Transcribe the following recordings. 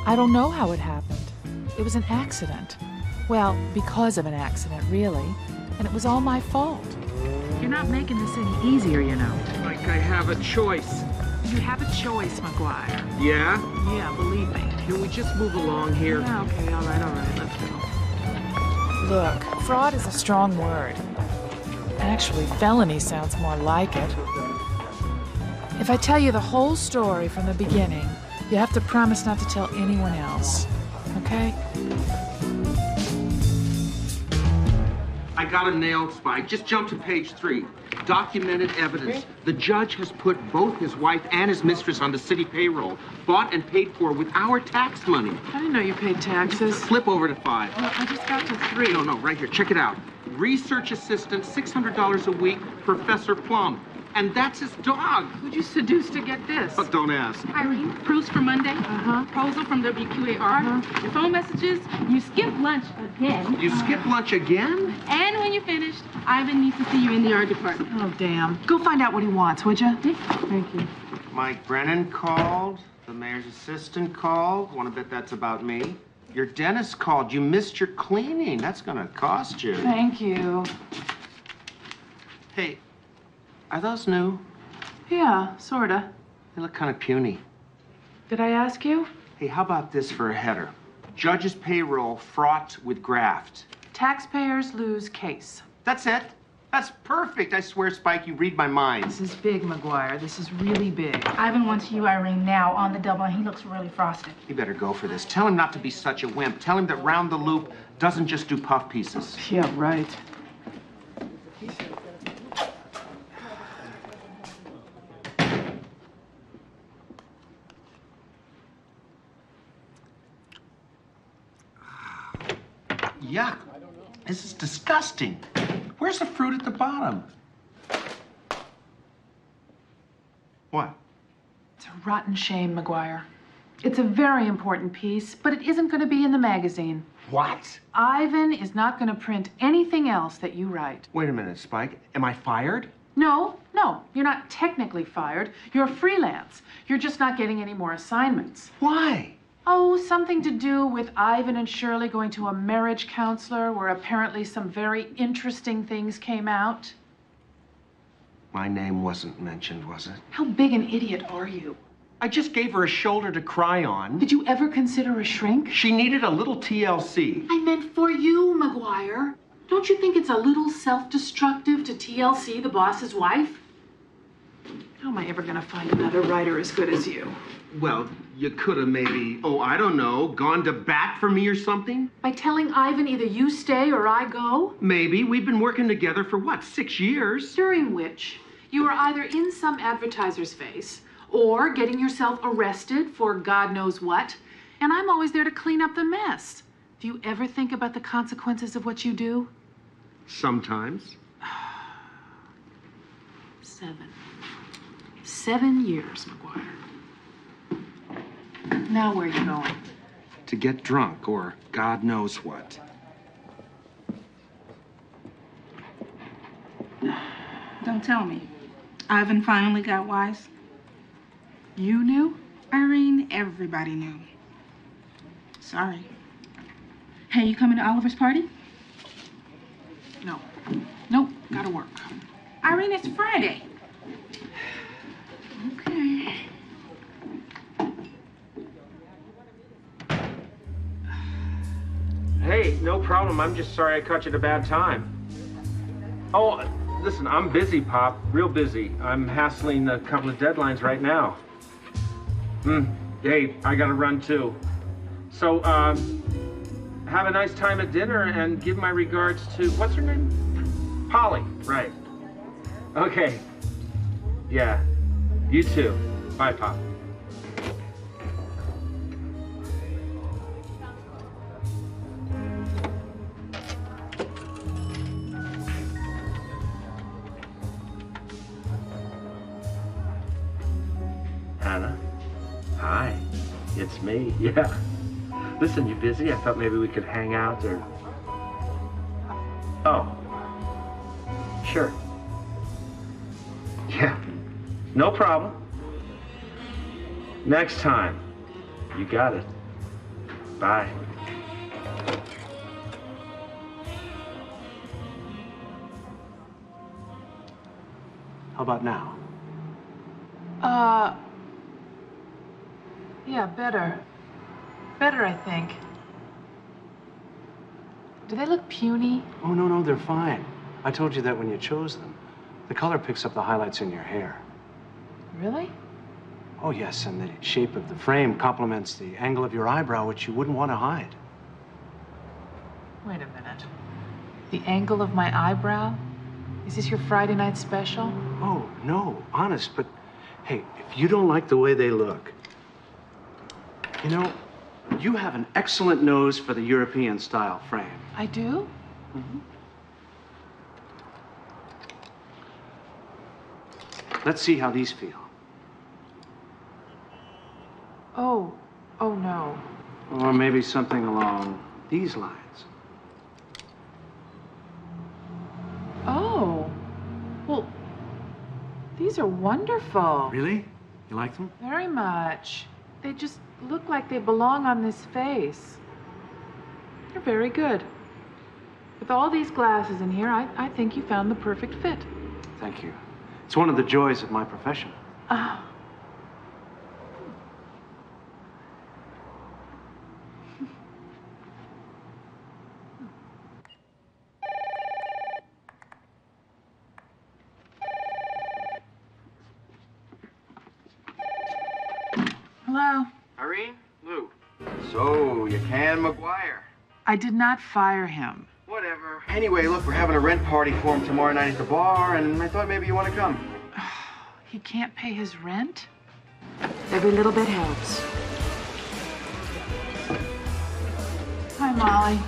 I don't know how it happened. It was an accident. Well, because of an accident, really. And it was all my fault. You're not making this any easier, you know. Like I have a choice. You have a choice, McGuire. Yeah? Yeah, believe me. Can we just move along here? Yeah, okay, all right, let's go. Look, fraud is a strong word. Actually, felony sounds more like it. If I tell you the whole story from the beginning, you have to promise not to tell anyone else, okay? I got a nailed, Spike. Just jump to page 3. Documented evidence. The judge has put both his wife and his mistress on the city payroll, bought and paid for with our tax money. I didn't know you paid taxes. Flip over to 5. Well, I just got to 3. No, right here. Check it out. Research assistant, $600 a week, Professor Plum. And that's his dog. Who'd you seduce to get this? But don't ask. Irene, proofs for Monday. Uh-huh. Proposal from WQAR. Your phone messages. You skipped lunch again. You skipped lunch again? And when you're finished, Ivan needs to see you in the art department. Oh, damn. Go find out what he wants, would you? Thank you. Mike Brennan called. The mayor's assistant called. Want to bet that's about me? Your dentist called. You missed your cleaning. That's going to cost you. Thank you. Hey, are those new? Yeah, sorta. They look kind of puny. Did I ask you? Hey, how about this for a header? Judge's payroll fraught with graft. Taxpayers lose case. That's it. That's perfect. I swear, Spike, you read my mind. This is big, McGuire. This is really big. Ivan wants you, Irene, now on the double, and he looks really frosted. You better go for this. Tell him not to be such a wimp. Tell him that Round the Loop doesn't just do puff pieces. Yeah, right. Yuck. This is disgusting. Where's the fruit at the bottom? What? It's a rotten shame, McGuire. It's a very important piece, but it isn't going to be in the magazine. What? Ivan is not going to print anything else that you write. Wait a minute, Spike. Am I fired? No, you're not technically fired. You're freelance. You're just not getting any more assignments. Why? Oh, something to do with Ivan and Shirley going to a marriage counselor where apparently some very interesting things came out. My name wasn't mentioned, was it? How big an idiot are you? I just gave her a shoulder to cry on. Did you ever consider a shrink? She needed a little TLC. I meant for you, McGuire. Don't you think it's a little self-destructive to TLC the boss's wife? How am I ever going to find another writer as good as you? Well, you could have maybe, I don't know, gone to bat for me or something? By telling Ivan either you stay or I go? Maybe. We've been working together for, 6 years? During which you were either in some advertiser's face or getting yourself arrested for God knows what, and I'm always there to clean up the mess. Do you ever think about the consequences of what you do? Sometimes. 7 years, McGuire. Now where are you going? To get drunk or God knows what. Don't tell me. Ivan finally got wise. You knew? Irene, everybody knew. Sorry. Hey, you coming to Oliver's party? No. Nope, gotta work. Irene, it's Friday. Okay. Hey, no problem. I'm just sorry I caught you at a bad time. Oh, listen, I'm busy, Pop. Real busy. I'm hassling a couple of deadlines right now. Hey, I gotta run too. So, have a nice time at dinner and give my regards to, what's her name? Polly, right. Okay. Yeah. You too. Bye, Pop. Hannah? Hi. It's me. Yeah. Listen, you busy? I thought maybe we could hang out or... Oh. Sure. Yeah. No problem. Next time. You got it. Bye. How about now? Yeah, better. Better, I think. Do they look puny? Oh, no, they're fine. I told you that when you chose them. The color picks up the highlights in your hair. Really? Oh, yes, and the shape of the frame complements the angle of your eyebrow, which you wouldn't want to hide. Wait a minute. The angle of my eyebrow? Is this your Friday night special? Oh, no, honest, but hey, if you don't like the way they look, you know, you have an excellent nose for the European style frame. I do? Mm-hmm. Let's see how these feel. Oh no. Or maybe something along these lines. Oh. Well, these are wonderful. Really? You like them? Very much. They just look like they belong on this face. You're very good. With all these glasses in here, I think you found the perfect fit. Thank you. It's one of the joys of my profession. Oh. Hello. Irene? Lou. So, you can McGuire. I did not fire him. Whatever. Anyway, look, we're having a rent party for him tomorrow night at the bar, and I thought maybe you want to come. He can't pay his rent? Every little bit helps. Hi, Molly.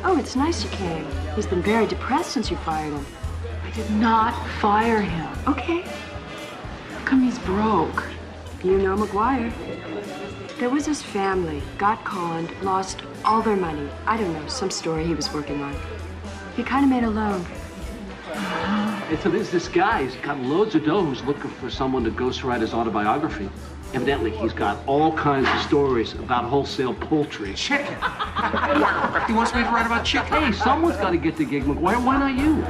Oh, it's nice you came. He's been very depressed since you fired him. I did not fire him. Okay. How come he's broke? You know McGuire. There was his family, got conned, lost all their money. I don't know, some story he was working on. He kind of made a loan. And so there's this guy, he's got loads of dough who's looking for someone to ghostwrite his autobiography. Evidently, he's got all kinds of stories about wholesale poultry. Chicken. He wants me to write about chicken. Hey, someone's got to get the gig, McGuire. Why not you?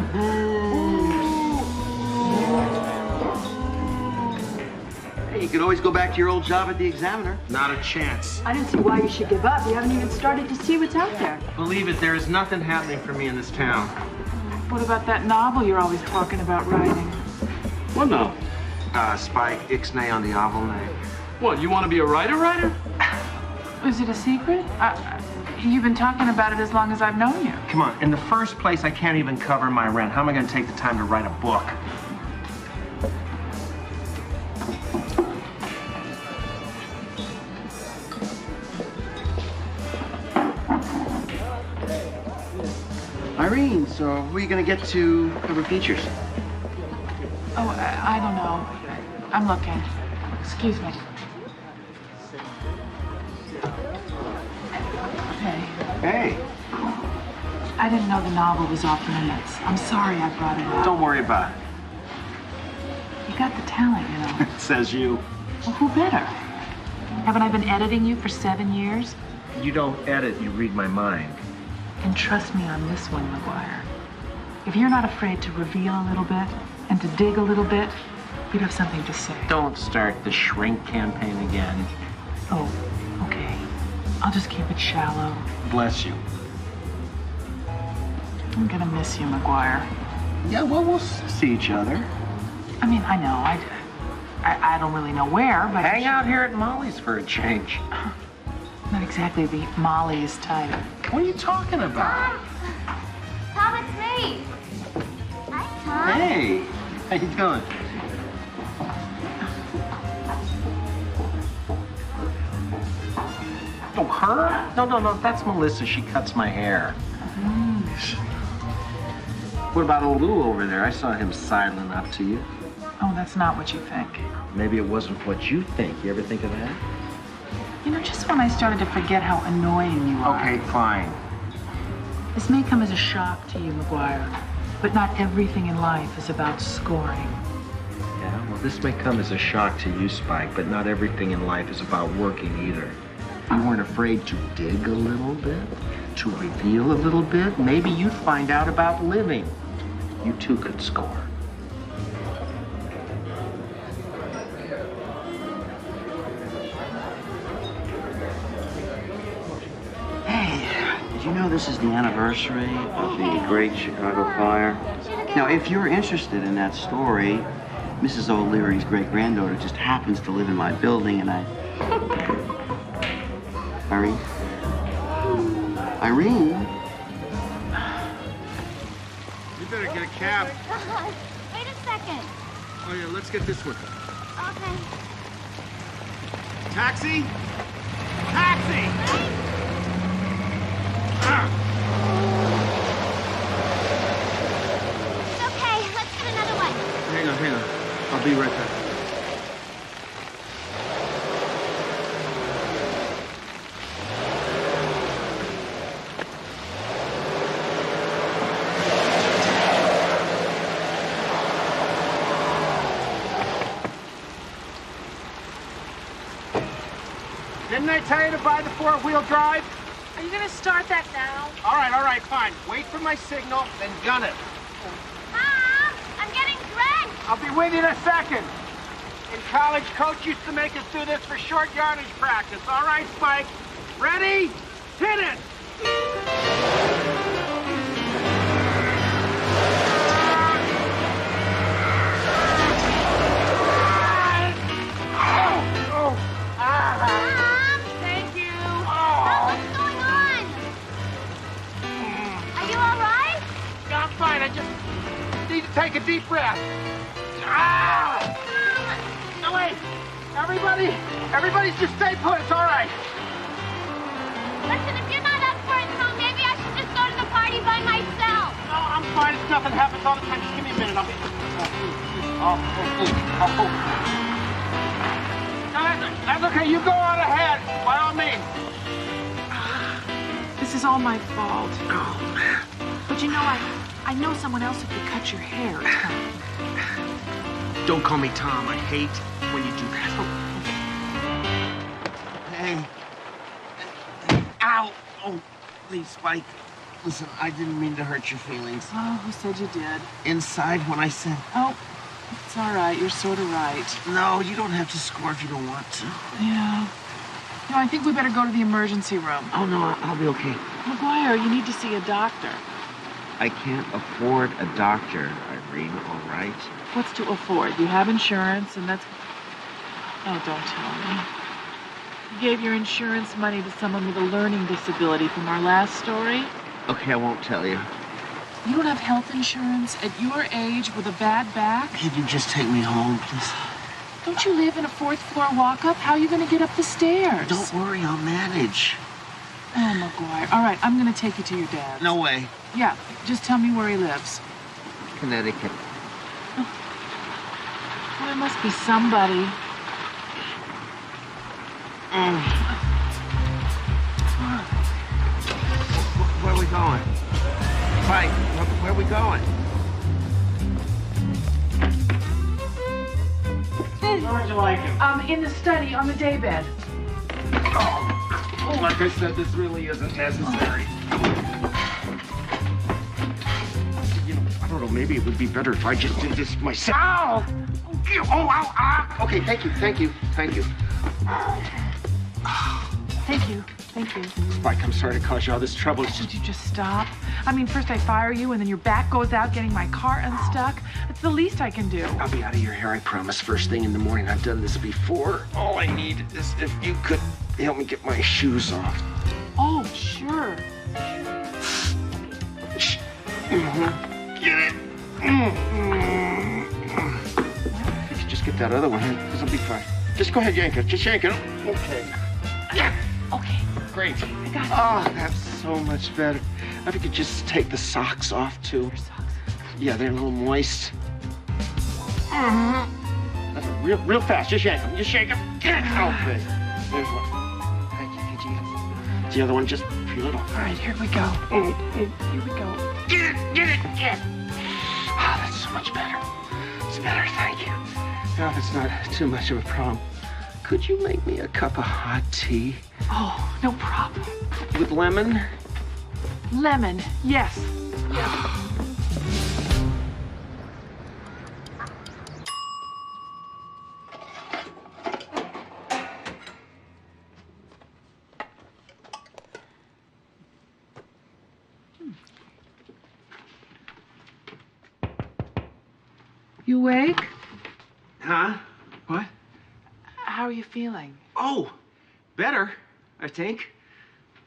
Hey, you could always go back to your old job at the Examiner. Not a chance. I don't see why you should give up. You haven't even started to see what's out there. Believe it, there is nothing happening for me in this town. What about that novel you're always talking about writing? What now? Spike, ixnay on the oval name. What, you want to be a writer? Is it a secret? You've been talking about it as long as I've known you. Come on, in the first place, I can't even cover my rent. How am I going to take the time to write a book? Irene, so who are you going to get to cover features? Oh, I don't know. I'm looking. Excuse me. Hey. Hey, I didn't know the novel was off limits. I'm sorry I brought it up. Don't worry about it. You got the talent, you know. Says you. Well, who better? Haven't I been editing you for 7 years? You don't edit, you read my mind. And trust me on this one, McGuire. If you're not afraid to reveal a little bit and to dig a little bit, you'd have something to say. Don't start the shrink campaign again. Oh, okay. I'll just keep it shallow. Bless you. I'm gonna miss you, McGuire. Yeah, well, we'll see each other. I mean, I know. I don't really know where, but... Hang out here at Molly's for a change. Not exactly the Molly's type. What are you talking about? Tom, it's me. Hi, Tom. Hey, how you doing? Oh, her? No, that's Melissa. She cuts my hair. What about old Lou over there? I saw him sidling up to you. Oh, that's not what you think. Maybe it wasn't what you think. You ever think of that? You know, just when I started to forget how annoying you are. Okay, fine. This may come as a shock to you, McGuire, but not everything in life is about scoring. Yeah, well, this may come as a shock to you, Spike, but not everything in life is about working either. If you weren't afraid to dig a little bit, to reveal a little bit, maybe you'd find out about living. You too could score. Did you know this is the anniversary of the Great Chicago Fire? Now, if you're interested in that story, Mrs. O'Leary's great-granddaughter just happens to live in my building, and I... Irene? Irene? You better get a cab. Wait a second. Oh, yeah, let's get this one. Okay. Taxi? Taxi! It's okay. Let's get another one. Hang on. I'll be right back. Didn't I tell you to buy the four-wheel drive? Are you gonna start that now? All right, fine. Wait for my signal, then gun it. Mom, I'm getting drenched. I'll be with you in a second. In college, Coach used to make us do this for short yardage practice. All right, Spike. Ready? Hit it! Thank you. What's going on? Are you all right? I'm fine. I just need to take a deep breath. No, wait. Everybody's just stay put. It's all right. Listen, if you're not up for it, so maybe I should just go to the party by myself. No, I'm fine. It's nothing happens all the time. Just give me a minute. I'll be... No, that's okay. You go on ahead, by all means. This is all my fault. Oh, man. But you know, I know someone else who could cut your hair, Tom. Don't call me Tom. I hate when you do that. Hey. Ow! Oh, please, Spike. Listen, I didn't mean to hurt your feelings. Oh, who said you did? Inside when I said... Oh, it's all right. You're sort of right. No, you don't have to score if you don't want to. Yeah. No, I think we better go to the emergency room. Oh, no, I'll be okay. McGuire, you need to see a doctor. I can't afford a doctor, Irene, all right? What's to afford? You have insurance, and that's... Oh, don't tell me. You gave your insurance money to someone with a learning disability from our last story? Okay, I won't tell you. You don't have health insurance at your age with a bad back? Can you just take me home, please? Don't you live in a fourth-floor walk-up? How are you going to get up the stairs? Don't worry, I'll manage. Oh, McGuire. All right, I'm going to take you to your dad's. No way. Yeah, just tell me where he lives. Connecticut. Oh. Well, there must be somebody. Where are we going? Spike, where are we going? Where would you like him? In the study, on the daybed. Oh, like I said, this really isn't necessary. You know, I don't know, maybe it would be better if I just did this myself. Ow! Oh, ow, ow! Okay, thank you. Thank you. Spike, I'm sorry to cause you all this trouble. It's Would just... you just stop? I mean, first I fire you, and then your back goes out getting my car unstuck. It's the least I can do. I'll be out of your hair, I promise. First thing in the morning. I've done this before. All I need is if you could help me get my shoes off. Oh, sure. Get it. If you just get that other one, this will be fine. Just go ahead, yank it. Just yank it. Okay. Yeah. Okay. Great. I got it. Oh, that's so much better. If you could just take the socks off, too. Your socks. Yeah, they're a little moist. That's real fast. Just yank them. Just shake them. Okay. There's one. Thank you. The other one, just peel it off. All right, here we go. Here we go. Get it. Ah, that's so much better. It's better, thank you. Now, if it's not too much of a problem, could you make me a cup of hot tea? Oh, no problem. With lemon? Lemon, yes. Yes. You awake? Huh? What? How are you feeling? Oh, better, I think.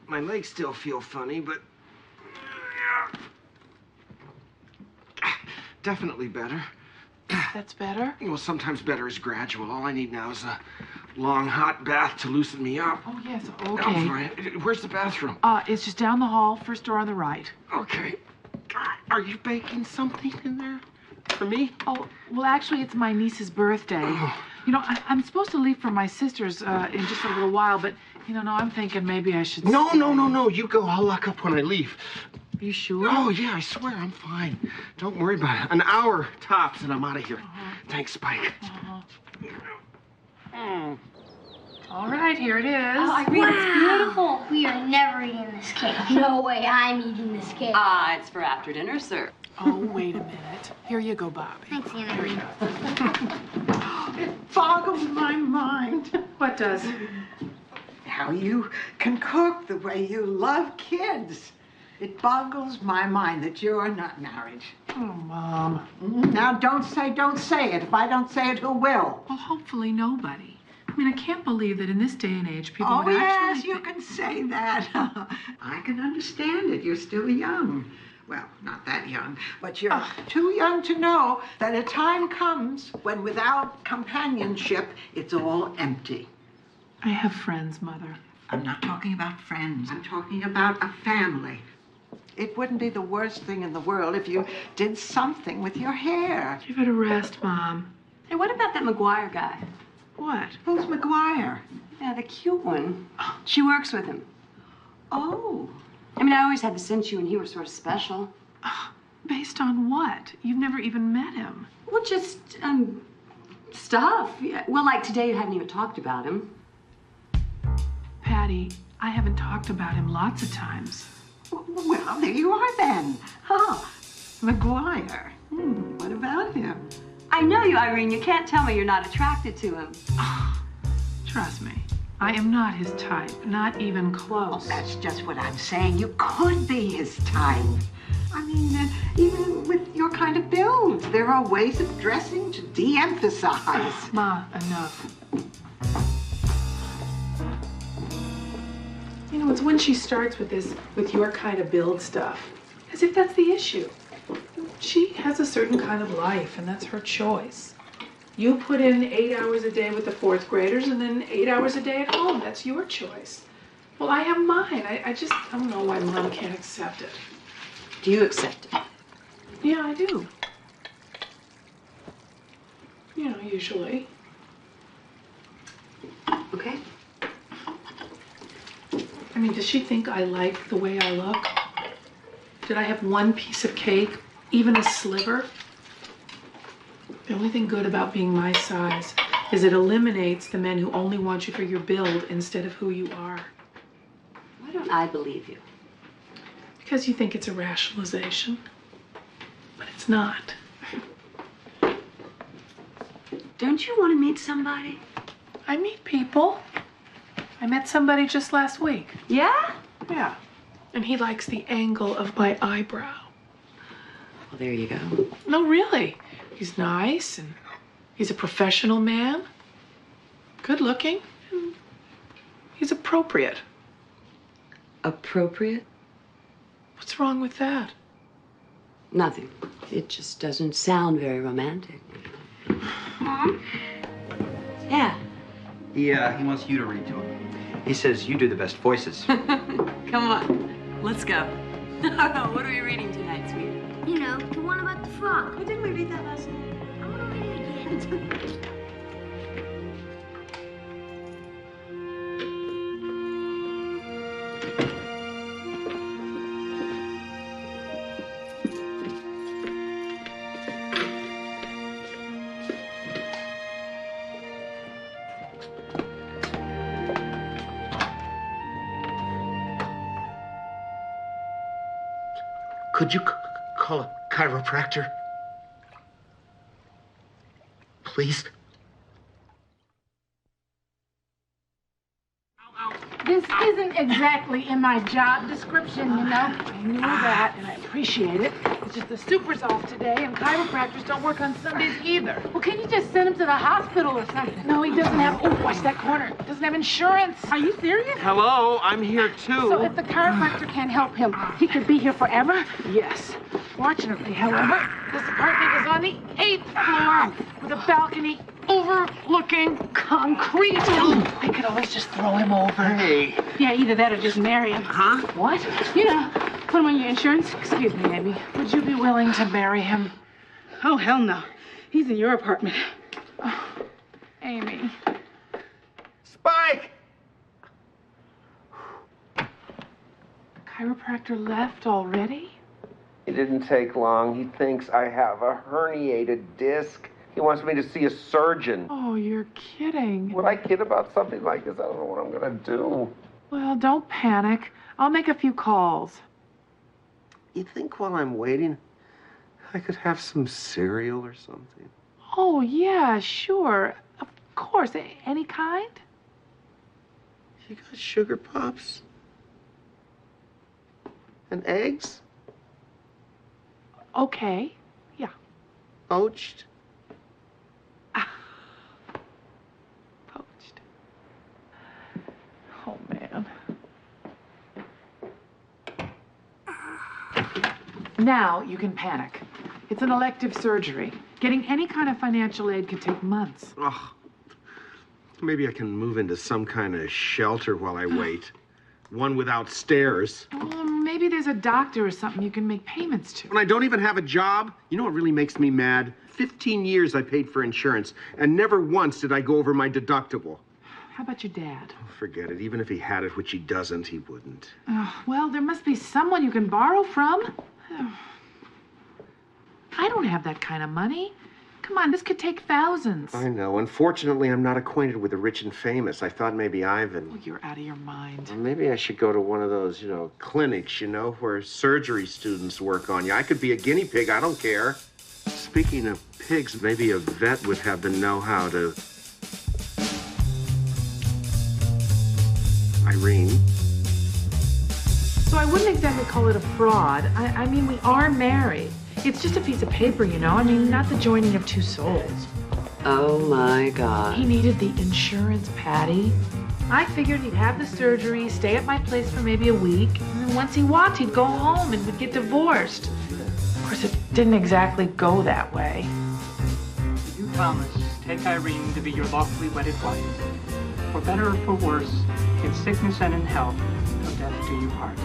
My legs still feel funny, but definitely better. That's better? Well, sometimes better is gradual. All I need now is a long, hot bath to loosen me up. Oh, yes, I'm okay. fine. Where's the bathroom? It's just down the hall, first door on the right. Okay. Are you baking something in there for me? Oh, well, actually, it's my niece's birthday. You know, I'm supposed to leave for my sister's in just a little while, but, you know, no, I'm thinking maybe I should No, stay. no. You go. I'll lock up when I leave. Are you sure? Oh, yeah, I swear I'm fine. Don't worry about it. An hour tops and I'm out of here. Thanks, Spike. All right, here it is. Wow, it's beautiful. We are never eating this cake. No way I'm eating this cake. Ah, it's for after dinner, sir. Oh, wait a minute. Here you go, Bobby. Thanks, Anna. Here you go. It boggles my mind What does? how you can cook the way you love kids. It boggles my mind that you're not married. Oh, Mom. Now, don't say it. If I don't say it, who will? Well, hopefully nobody. I mean, I can't believe that in this day and age, people Oh, would yes, actually you can say that. I can understand it. You're still young. Well, not that young, but you're too young to know that a time comes when without companionship, it's all empty. I have friends, Mother. I'm not talking about friends. I'm talking about a family. It wouldn't be the worst thing in the world if you did something with your hair. Give it a rest, Mom. Hey, what about that McGuire guy? What? Who's McGuire? Yeah, the cute one. She works with him. Oh. I mean, I always had the sense you and he were sort of special. Based on what? You've never even met him. Well, just, stuff. Yeah. Well, like today you haven't even talked about him. Patty, I haven't talked about him lots of times. Well, there you are then. McGuire. What about him? I know you, Irene. You can't tell me you're not attracted to him. Trust me, I am not his type, not even close. Oh, that's just what I'm saying. You could be his type. I mean, even with your kind of build, there are ways of dressing to de-emphasize. Ma, enough. You know, it's when she starts with this, with your kind of build stuff, as if that's the issue. She has a certain kind of life, and that's her choice. You put in 8 hours a day with the fourth graders and then 8 hours a day at home. That's your choice. Well, I have mine. I don't know why Mom can't accept it. Do you accept it? Yeah, I do. You know, usually. Okay. I mean, does she think I like the way I look? Did I have one piece of cake, even a sliver? The only thing good about being my size is it eliminates the men who only want you for your build instead of who you are. Why don't I believe you? Because you think it's a rationalization. But it's not. Don't you want to meet somebody? I meet people. I met somebody just last week. Yeah? Yeah. And he likes the angle of my eyebrow. Well, there you go. No, really. He's nice and he's a professional man. Good looking. And he's appropriate. Appropriate? What's wrong with that? Nothing. It just doesn't sound very romantic. Mom? Yeah. He wants you to read to him. He says you do the best voices. Come on. Let's go. What are we reading tonight, sweetie? You know, the one about the frog. Oh, didn't we read that last night? I want to read it again. Could you call a chiropractor? Please? This isn't exactly in my job description, you know. I knew that, and I appreciate it. It's just the super's off today, and chiropractors don't work on Sundays either. Well, can you just send him to the hospital or something? No, he doesn't have... Oh, watch that corner. He doesn't have insurance. Are you serious? Hello, I'm here too. So if the chiropractor can't help him, he could be here forever? Yes. Fortunately, however, this apartment is on the 8th floor with a balcony overlooking concrete. I could always just throw him over. Hey. Yeah, either that or just marry him. Huh? What? You know, put him on your insurance. Excuse me, Amy. Would you be willing to marry him? Oh, hell no. He's in your apartment. Oh, Amy. Spike! Chiropractor left already? It didn't take long. He thinks I have a herniated disc. He wants me to see a surgeon. Oh, you're kidding. Would I kid about something like this? I don't know what I'm gonna do. Well, don't panic. I'll make a few calls. You think while I'm waiting, I could have some cereal or something? Oh, yeah, sure. Of course. Any kind? You got sugar pops? And eggs? Okay. Yeah. Poached? Poached. Oh, man. Now you can panic. It's an elective surgery. Getting any kind of financial aid could take months. Oh, maybe I can move into some kind of shelter while I wait. One without stairs. Well, maybe there's a doctor or something you can make payments to. When I don't even have a job, you know what really makes me mad? 15 years I paid for insurance, and never once did I go over my deductible. How about your dad? Oh, forget it. Even if he had it, which he doesn't, he wouldn't. Well, there must be someone you can borrow from. I don't have that kind of money. Come on, this could take thousands. I know. Unfortunately, I'm not acquainted with the rich and famous. I thought maybe Ivan... Oh, you're out of your mind. Well, maybe I should go to one of those, clinics, where surgery students work on you. I could be a guinea pig. I don't care. Speaking of pigs, maybe a vet would have the know-how to... Irene? So I wouldn't exactly call it a fraud. I mean, we are married. It's just a piece of paper, I mean, not the joining of two souls. Oh, my God. He needed the insurance, Patty. I figured he'd have the surgery, stay at my place for maybe a week, and then once he walked, he'd go home and we'd get divorced. Of course, it didn't exactly go that way. You promise take Irene to be your lawfully wedded wife, for better or for worse, in sickness and in health, till death do you part.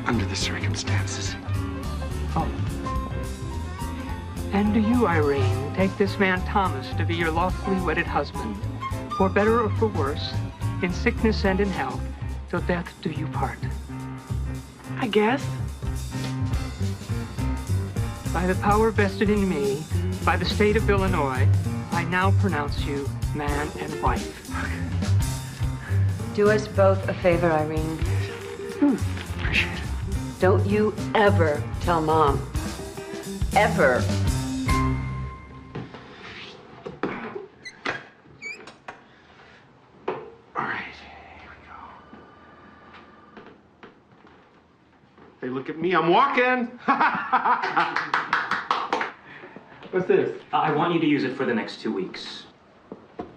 Under the circumstances. Oh. And do you, Irene, take this man Thomas to be your lawfully wedded husband, for better or for worse, in sickness and in health, till death do you part? I guess. By the power vested in me, by the state of Illinois, I now pronounce you man and wife. Do us both a favor, Irene. Appreciate it. Don't you ever tell Mom. Ever. Hey, look at me, I'm walking! What's this? I want you to use it for the next 2 weeks.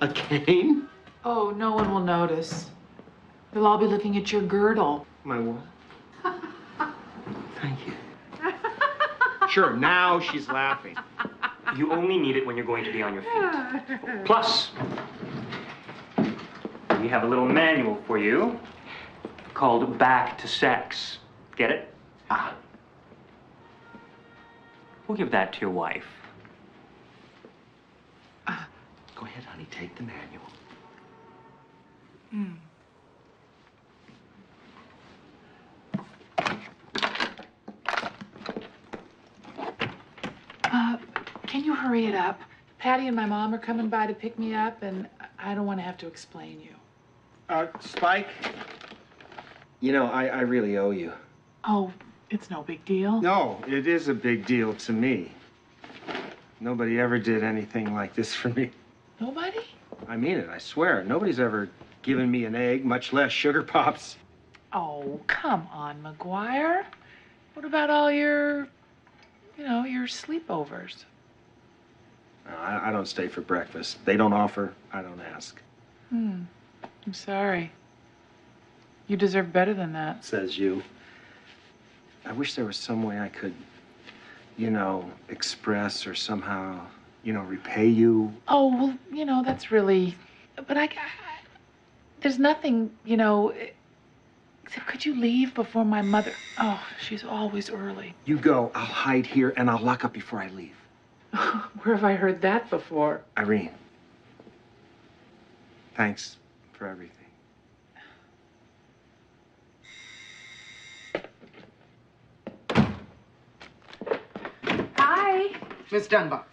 A cane? Oh, no one will notice. They'll all be looking at your girdle. My what? Thank you. Sure, now she's laughing. You only need it when you're going to be on your feet. Plus, we have a little manual for you called Back to Sex. Get it? Ah. We'll give that to your wife. Go ahead, honey, take the manual. Can you hurry it up? Patty and my mom are coming by to pick me up, and I don't want to have to explain you. Spike? I really owe you. Oh, It's no big deal. No, it is a big deal to me. Nobody ever did anything like this for me. Nobody? I mean it, I swear. Nobody's ever given me an egg, much less sugar pops. Oh, come on, McGuire. What about all your, your sleepovers? I don't stay for breakfast. They don't offer, I don't ask. I'm sorry. You deserve better than that. Says you. I wish there was some way I could, express or somehow, repay you. Oh, well, that's really... But there's nothing, except could you leave before my mother... Oh, she's always early. You go. I'll hide here and I'll lock up before I leave. Where have I heard that before? Irene, thanks for everything. Hi. Miss Dunbar.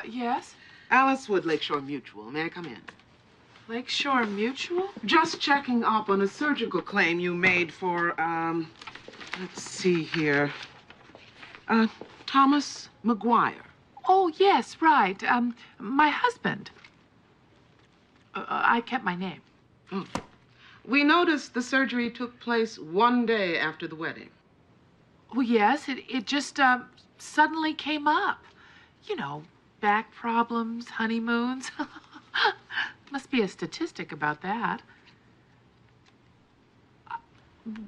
Yes? Alice Wood, Lakeshore Mutual. May I come in? Lakeshore Mutual? Just checking up on a surgical claim you made for, let's see here. Thomas McGuire. Oh, yes, right. My husband. I kept my name. Oh. We noticed the surgery took place one day after the wedding. Oh, yes, it just suddenly came up. Back problems, honeymoons. Must be a statistic about that.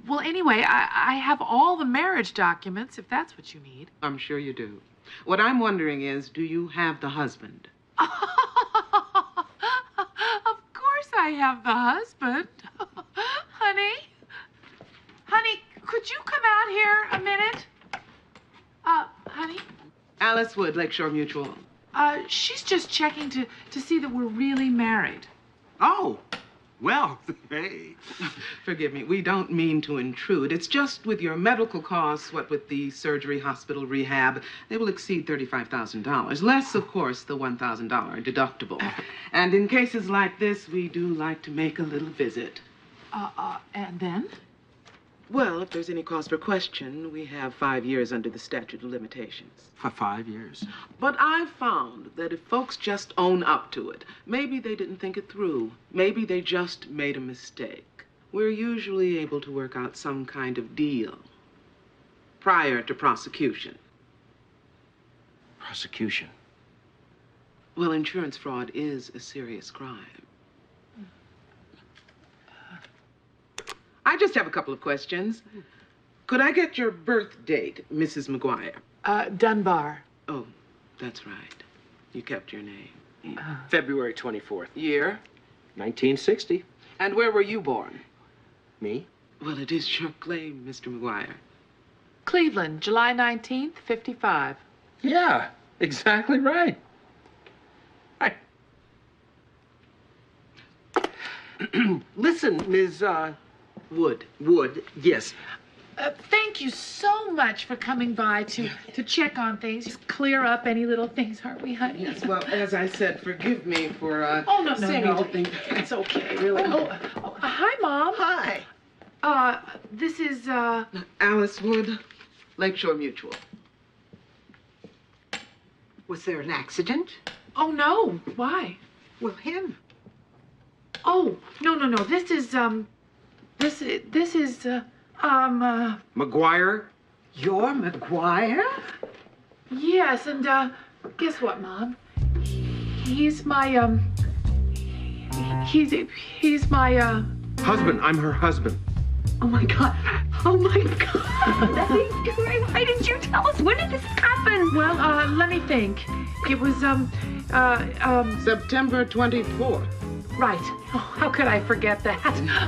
Well, anyway, I have all the marriage documents, if that's what you need. I'm sure you do. What I'm wondering is, do you have the husband? Of course I have the husband. Honey, could you come out here a minute? Honey? Alice Wood, Lakeshore Mutual. She's just checking to see that we're really married. Oh, well, hey. Forgive me, we don't mean to intrude. It's just with your medical costs, what with the surgery, hospital, rehab, they will exceed $35,000. Less, of course, the $1,000 deductible. And in cases like this, we do like to make a little visit. And then? Well, if there's any cause for question, we have 5 years under the statute of limitations. For 5 years? But I've found that if folks just own up to it, maybe they didn't think it through. Maybe they just made a mistake. We're usually able to work out some kind of deal prior to prosecution. Prosecution? Well, insurance fraud is a serious crime. I just have a couple of questions. Could I get your birth date, Mrs. McGuire? Dunbar. Oh, that's right. You kept your name. February 24th. Year? 1960. And where were you born? Me? Well, it is your claim, Mr. McGuire. Cleveland, July 19th, 55. Yeah, exactly right. Listen, Ms. Wood. Wood, yes. Thank you so much for coming by to check on things, just clear up any little things, aren't we, honey? Yes, well, as I said, forgive me for, no, seeming to think... It's okay, really. Hi, Mom. Hi. This is, Alice Wood, Lakeshore Mutual. Was there an accident? Oh, no. Why? Well, him. Oh, no. This is, McGuire? You're McGuire? Yes, and, guess what, Mom? He's my, he's my, Husband. I'm her husband. Oh, my God. Oh, my God. That is great. Why didn't you tell us? When did this happen? Well, let me think. It was, September 24th. Right. Oh, how could I forget that?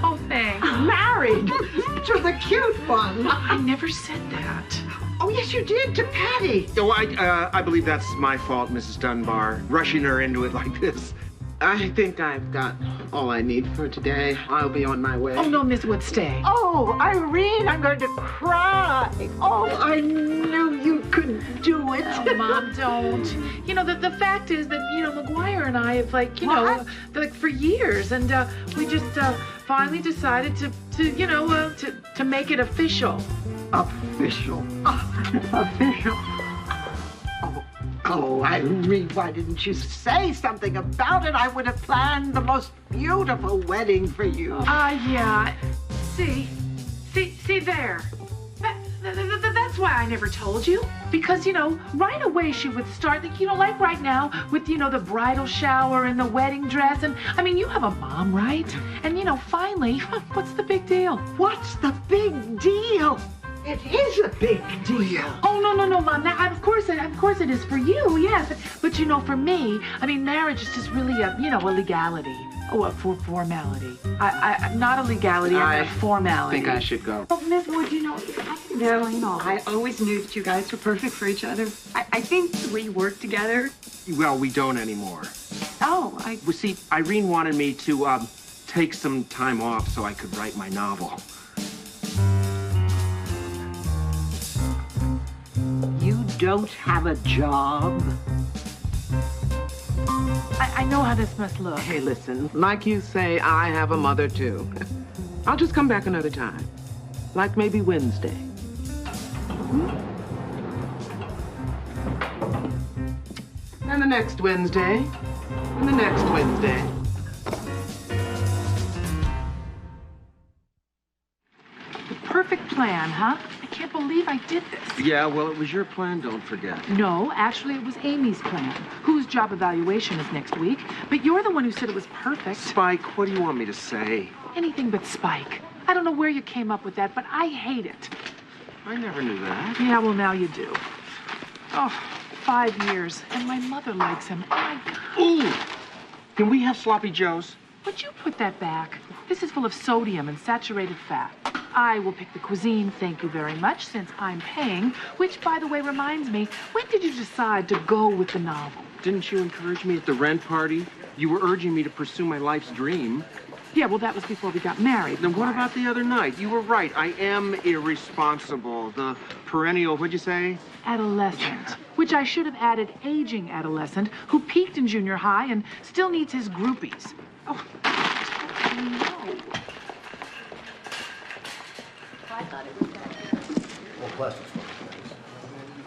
Oh, thanks. Married to the cute one. I never said that. Oh, yes, you did, to Patty. Oh, I believe that's my fault, Mrs. Dunbar, rushing her into it like this. I think I've got all I need for today. I'll be on my way. Oh, no, Miss Wood, stay. Oh, Irene, I'm going to cry. Oh, I knew you could do it. Oh, Mom, don't. The fact is that, McGuire and I have, like, for years, and we just, finally decided to make it official. Official. Official. Oh, Irene, why didn't you say something about it? I would have planned the most beautiful wedding for you. Yeah. See there. That's why I never told you. Because, right away she would start, like right now with, the bridal shower and the wedding dress. And, you have a mom, right? And, finally, what's the big deal? What's the big deal? It is a big deal. Oh, no, Mom. Of course it is for you, yes. But for me, marriage is just really a legality. Oh, a formality. Not a legality, a formality. I think I should go. Oh, Miss Wood, I always knew that you guys were perfect for each other. I think we work together. Well, we don't anymore. Oh, Well, see, Irene wanted me to take some time off so I could write my novel. You don't have a job? I know how this must look. Hey, listen, like you say, I have a mother, too. I'll just come back another time. Like maybe Wednesday. And the next Wednesday. And the next Wednesday. The perfect plan, huh? I can't believe I did this. Yeah, well, it was your plan, don't forget. No, actually, it was Amy's plan, whose job evaluation is next week. But you're the one who said it was perfect. Spike, what do you want me to say? Anything but Spike. I don't know where you came up with that, but I hate it. I never knew that. Yeah, well, now you do. Oh, 5 years, and my mother likes him. Oh, my God. Ooh! Can we have sloppy joes? Would you put that back? This is full of sodium and saturated fat. I will pick the cuisine, thank you very much, since I'm paying. Which, by the way, reminds me, when did you decide to go with the novel? Didn't you encourage me at the rent party? You were urging me to pursue my life's dream. Yeah, well, that was before we got married. Then what about the other night? You were right. I am irresponsible. The perennial, what'd you say? Adolescent. Which I should have added aging adolescent, who peaked in junior high and still needs his groupies. Oh, no. I thought it was better. Well, plastics.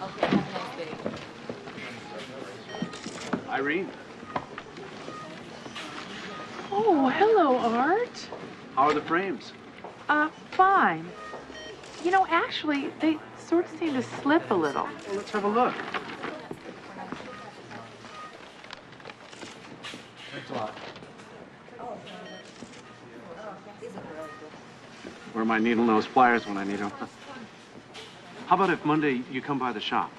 Okay, have a nice day. Irene. Oh, hello, Art. How are the frames? Fine. Actually, they sort of seem to slip a little. Well, let's have a look. Thanks a lot. Where are my needle-nose pliers when I need them? How about if Monday you come by the shop?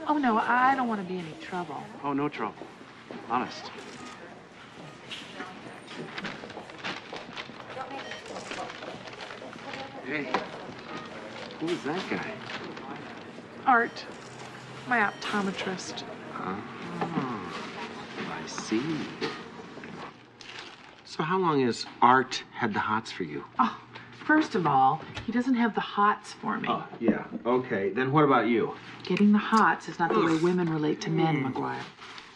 Oh, no, I don't want to be any trouble. Oh, no trouble. Honest. Hey, who is that guy? Art, my optometrist. Oh, I see. So how long has Art had the hots for you? Oh, first of all, he doesn't have the hots for me. Oh, yeah. Okay, then what about you? Getting the hots is not the way women relate to men, McGuire.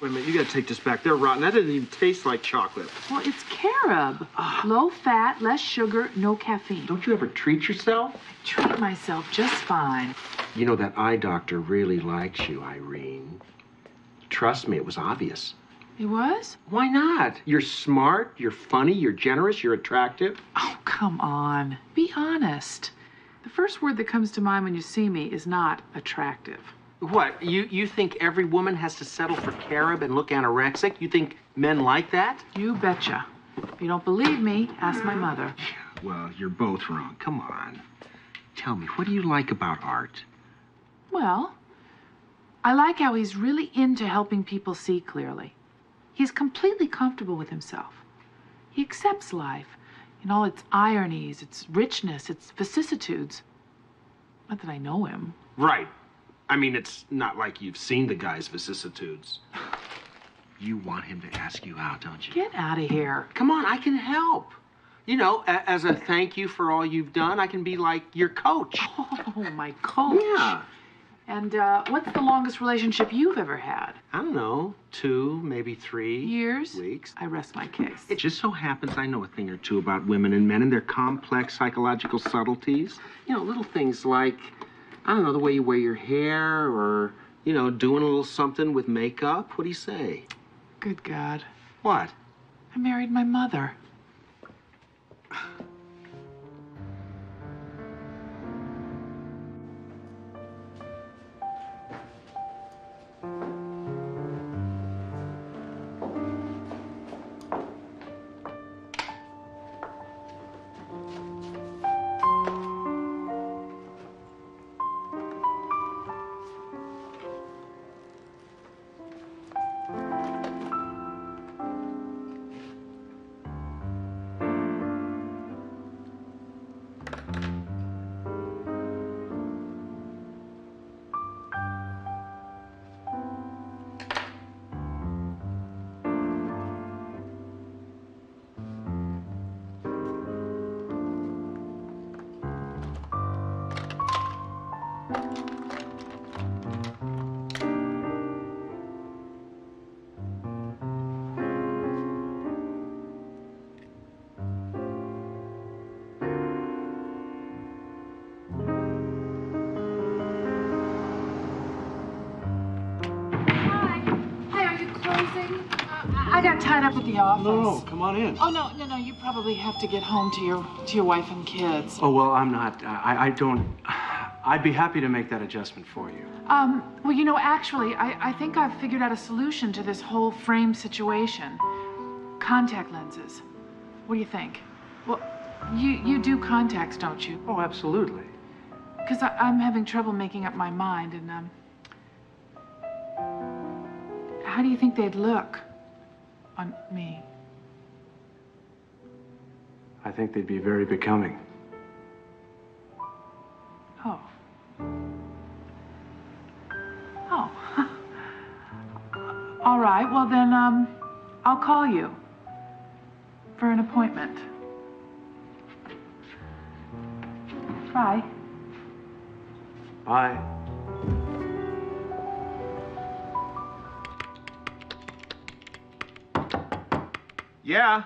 Wait a minute, you gotta take this back. They're rotten. That doesn't even taste like chocolate. Well, it's carob. Low fat, less sugar, no caffeine. Don't you ever treat yourself? I treat myself just fine. You know, that eye doctor really likes you, Irene. Trust me, it was obvious. It was? Why not? You're smart, you're funny, you're generous, you're attractive. Oh, come on. Be honest. The first word that comes to mind when you see me is not attractive. What, you think every woman has to settle for carob and look anorexic? You think men like that? You betcha. If you don't believe me, ask my mother. Well, you're both wrong. Come on. Tell me, what do you like about Art? Well, I like how he's really into helping people see clearly. He's completely comfortable with himself. He accepts life in all its ironies, its richness, its vicissitudes. Not that I know him. Right. I mean, it's not like you've seen the guy's vicissitudes. You want him to ask you out, don't you? Get out of here. Come on, I can help. You know, as a thank you for all you've done, I can be like your coach. Oh, my coach. Yeah. And what's the longest relationship you've ever had? I don't know, 2, maybe 3 Years? weeks. I rest my case. It just so happens I know a thing or two about women and men and their complex psychological subtleties. You know, little things like, I don't know, the way you wear your hair or, you know, doing a little something with makeup. What do you say? Good God. What? I married my mother. I got tied up at the office. No, come on in. Oh, no, you probably have to get home to your wife and kids. Oh, well, I'm not. I don't. I'd be happy to make that adjustment for you. Well, you know, actually, I think I've figured out a solution to this whole frame situation. Contact lenses. What do you think? Well, you do contacts, don't you? Oh, absolutely. Because I'm having trouble making up my mind, and, how do you think they'd look on me? I think they'd be very becoming. Oh. Oh. All right, well then, I'll call you for an appointment. Bye. Bye. Yeah.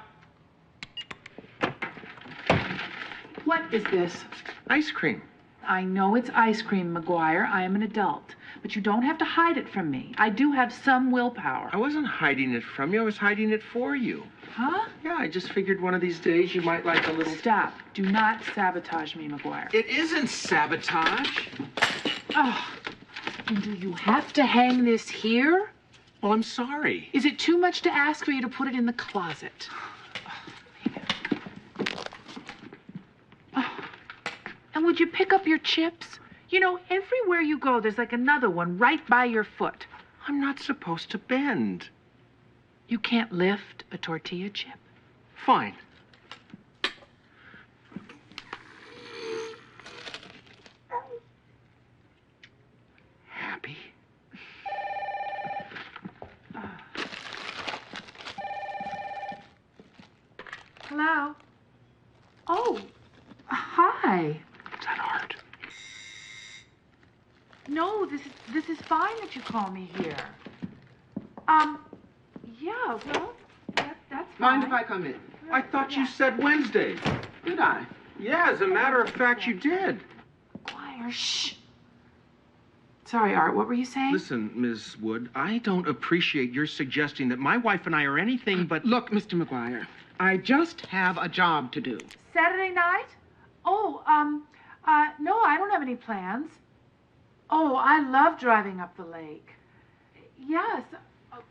What is this? Ice cream. I know it's ice cream, McGuire. I am an adult. But you don't have to hide it from me. I do have some willpower. I wasn't hiding it from you. I was hiding it for you. Huh? Yeah, I just figured one of these days you might like a little... Stop. Do not sabotage me, McGuire. It isn't sabotage. Oh. And do you have to hang this here? Well, I'm sorry. Is it too much to ask for you to put it in the closet? Oh. And would you pick up your chips? You know, everywhere you go, there's like another one right by your foot. I'm not supposed to bend. You can't lift a tortilla chip? Fine. Happy? Hello? Oh, hi. Is that art? No, this is fine that you call me here. Yeah, well, that's fine. Mind if I come in? I thought you said Wednesday. Did I? Yeah, as a matter of fact, you did. McGuire, shh. Sorry, Art, what were you saying? Listen, Ms. Wood, I don't appreciate your suggesting that my wife and I are anything but... Look, Mr. McGuire, I just have a job to do. Saturday night? Oh, no, I don't have any plans. Oh, I love driving up the lake. Yes,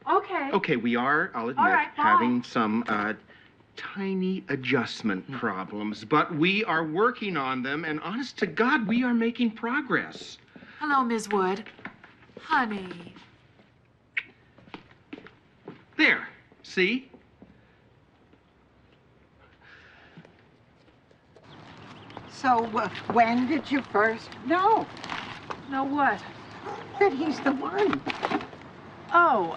okay. Okay, we are, I'll admit, right, bye. having some, tiny adjustment problems, but we are working on them, and honest to God, we are making progress. Hello, Ms. Wood. Honey. There, see? So, when did you first know? Know what? That he's the one. Oh,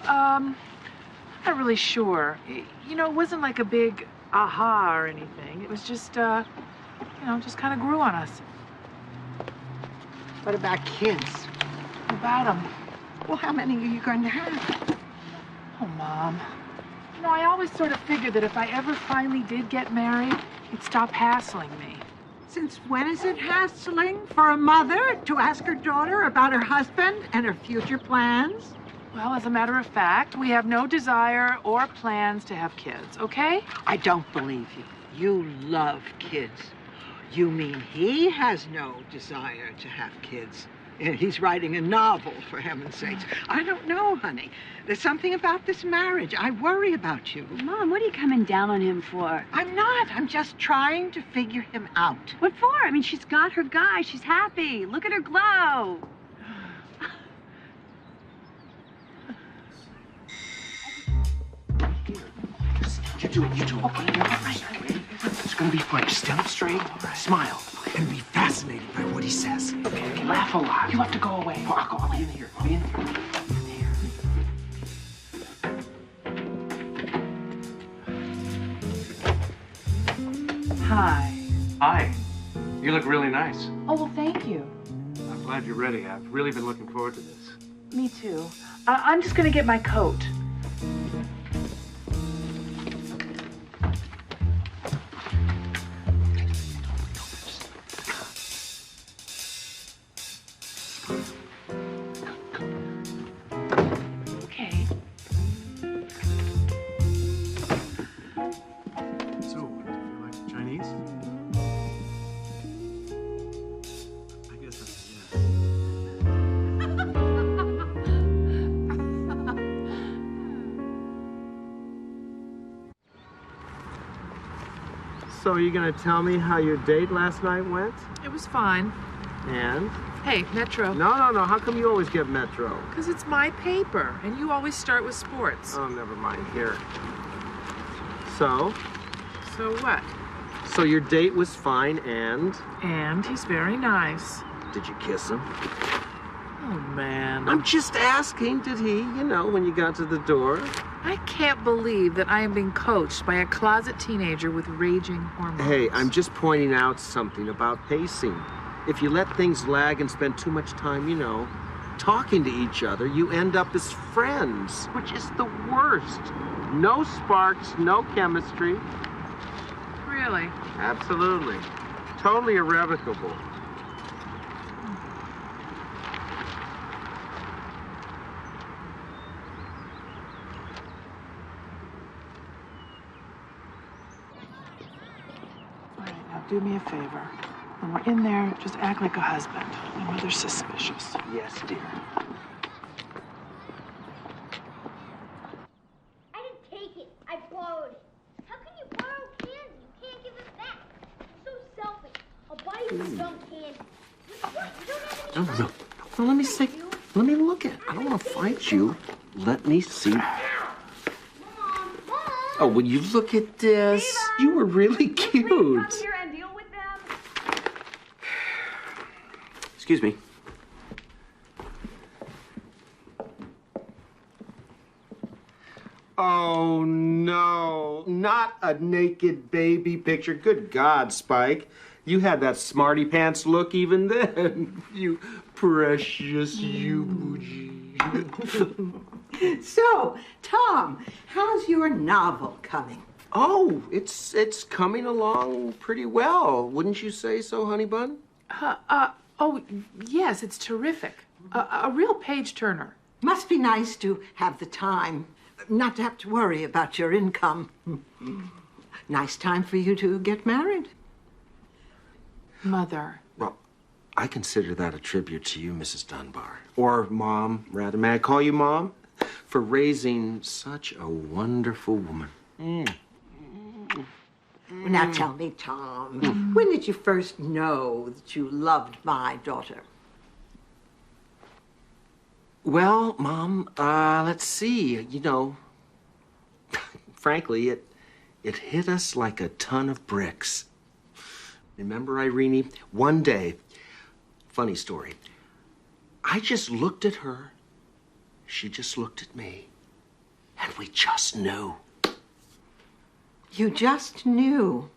not really sure. You know, it wasn't like a big aha or anything. It was just, you know, just kind of grew on us. What about kids? about him. Well, how many are you going to have? Oh, Mom. You know, I always sort of figured that if I ever finally did get married, he'd stop hassling me. Since when is it hassling for a mother to ask her daughter about her husband and her future plans? Well, as a matter of fact, we have no desire or plans to have kids, okay? I don't believe you. You love kids. You mean he has no desire to have kids? And he's writing a novel, for heaven's sakes. I don't know, honey. There's something about this marriage. I worry about you. Mom, what are you coming down on him for? I'm not. I'm just trying to figure him out. What for? I mean, she's got her guy. She's happy. Look at her glow. You do it. Okay, you're all right. It's gonna be fun. Just stand up straight, smile, and be fascinated by what he says. Okay, laugh a lot. You have to go away. Oh, I'll be in here. I'll be in here. Hi. Hi. You look really nice. Oh, well, thank you. I'm glad you're ready. I've really been looking forward to this. Me too. I'm just gonna get my coat. So are you gonna tell me how your date last night went? It was fine. And? Hey, Metro. No. How come you always get Metro? Because it's my paper, and you always start with sports. Oh, never mind. Here. So? So what? So your date was fine, and? And he's very nice. Did you kiss him? Oh, man. I'm just asking, did he, when you got to the door? I can't believe that I am being coached by a closet teenager with raging hormones. Hey, I'm just pointing out something about pacing. If you let things lag and spend too much time, talking to each other, you end up as friends, which is the worst. No sparks, no chemistry. Really? Absolutely. Totally irrevocable. Do me a favor. When we're in there, just act like a husband. My mother's suspicious. Yes, dear. I didn't take it. I borrowed it. How can you borrow candy? You can't give it back. You're so selfish. I'll buy you some candy. What? You don't have any money? No, let me see. Let me look at it. I don't want to fight you. Let me see. Oh, will you look at this? Ivar! You were really cute. Come here and deal with them. Excuse me. Oh, no. Not a naked baby picture. Good God, Spike. You had that smarty pants look even then. You precious Yuji. So, Tom, how's your novel coming? Oh, it's coming along pretty well. Wouldn't you say so, honey bun? Oh, yes, it's terrific. A real page-turner. Must be nice to have the time, not to have to worry about your income. Nice time for you to get married. Mother. Well, I consider that a tribute to you, Mrs. Dunbar. Or Mom, rather. May I call you Mom? For raising such a wonderful woman. Now tell me, Tom, when did you first know that you loved my daughter? Well, Mom, let's see. Frankly, it hit us like a ton of bricks. Remember, Irene? One day, funny story, I just looked at her. She just looked at me. And we just knew. You just knew.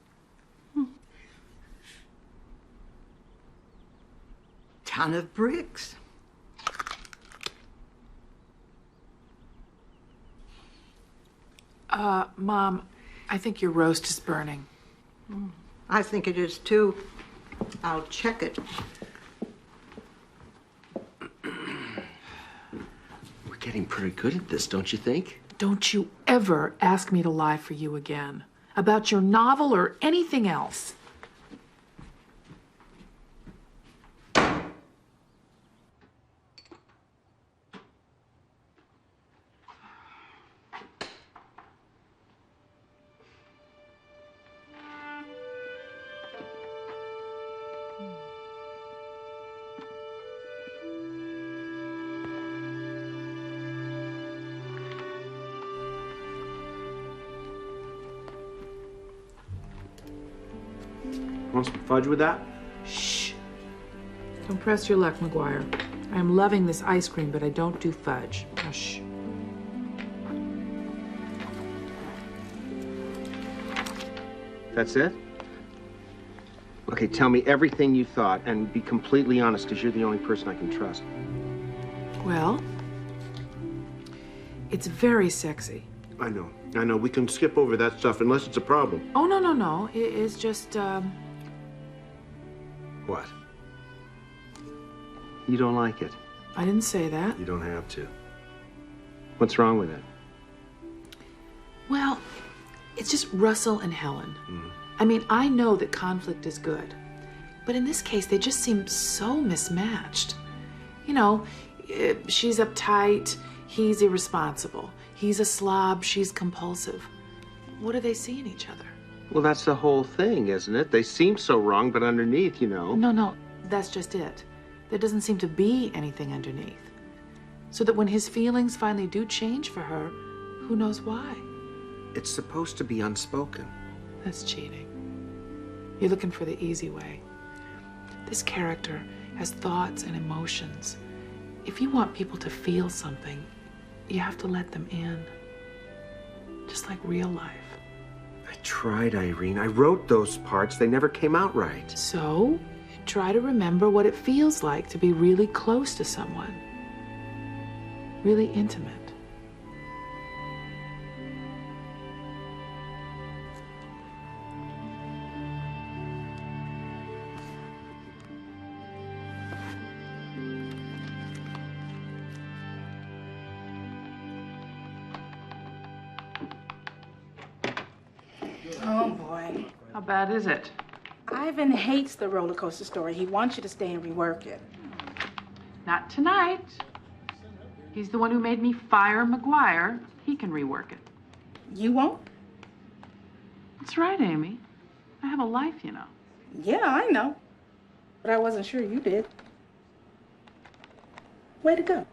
Ton of bricks. Mom, I think your roast is burning. I think it is too. I'll check it. We're getting pretty good at this, don't you think? Don't you ever ask me to lie for you again about your novel or anything else. Want some fudge with that? Shh. Don't press your luck, McGuire. I am loving this ice cream, but I don't do fudge. Now, shh. That's it? Okay, tell me everything you thought, and be completely honest, because you're the only person I can trust. Well, it's very sexy. I know. We can skip over that stuff unless it's a problem. Oh, no. It's just, What? You don't like it? I didn't say that. You don't have to. What's wrong with it? Well, it's just Russell and Helen. I mean, I know that conflict is good, but in this case, they just seem so mismatched. You know, she's uptight, he's irresponsible. He's a slob, she's compulsive. What do they see in each other? Well, that's the whole thing, isn't it? They seem so wrong, but underneath, you know. No, that's just it. There doesn't seem to be anything underneath. So that when his feelings finally do change for her, who knows why? It's supposed to be unspoken. That's cheating. You're looking for the easy way. This character has thoughts and emotions. If you want people to feel something, you have to let them in. Just like real life. I tried, Irene. I wrote those parts. They never came out right. So, try to remember what it feels like to be really close to someone. Really intimate. Oh, boy. How bad is it? Ivan hates the roller coaster story. He wants you to stay and rework it. Not tonight. He's the one who made me fire McGuire. He can rework it. You won't? That's right, Amy. I have a life, you know. Yeah, I know. But I wasn't sure you did. Way to go.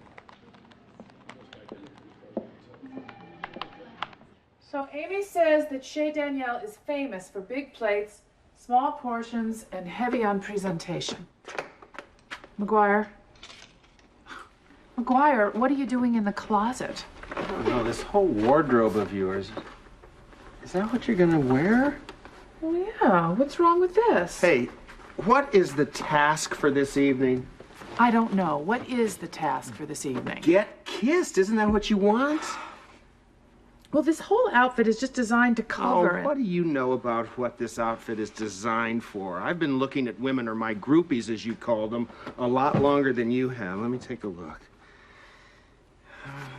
So Amy says that Chez Danielle is famous for big plates, small portions, and heavy on presentation. McGuire, what are you doing in the closet? I don't know, this whole wardrobe of yours. Is that what you're gonna wear? Well, yeah. What's wrong with this? Hey, what is the task for this evening? I don't know. What is the task for this evening? Get kissed. Isn't that what you want? Well, this whole outfit is just designed to cover it. What do you know about what this outfit is designed for? I've been looking at women, or my groupies, as you call them, a lot longer than you have. Let me take a look.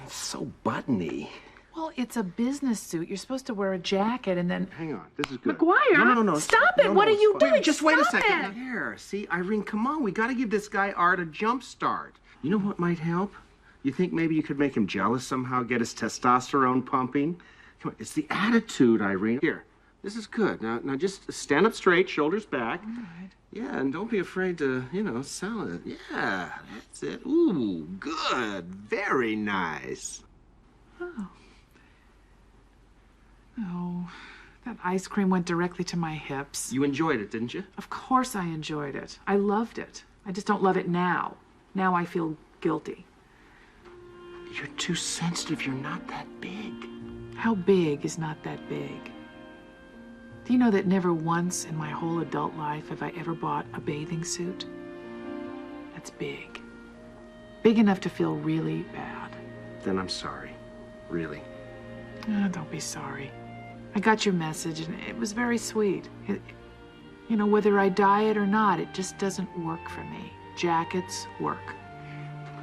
It's so buttony. Well, it's a business suit. You're supposed to wear a jacket and then... Hang on, this is good. McGuire! No. Stop it! What are you doing? Just wait a Stop second. it. Here, see, Irene, come on. We got to give this guy Art a jump start. You know what might help? You think maybe you could make him jealous somehow, get his testosterone pumping? Come on, it's the attitude, Irene. Here, this is good. Now just stand up straight, shoulders back. All right. Yeah, and don't be afraid to, sell it. Yeah, that's it. Ooh, good. Very nice. Oh. Oh, that ice cream went directly to my hips. You enjoyed it, didn't you? Of course I enjoyed it. I loved it. I just don't love it now. Now I feel guilty. You're too sensitive. You're not that big. How big is not that big? Do you know that never once in my whole adult life have I ever bought a bathing suit? That's big. Big enough to feel really bad. Then I'm sorry. Really. Oh, don't be sorry. I got your message, and it was very sweet. You know, whether I diet or not, it just doesn't work for me. Jackets work.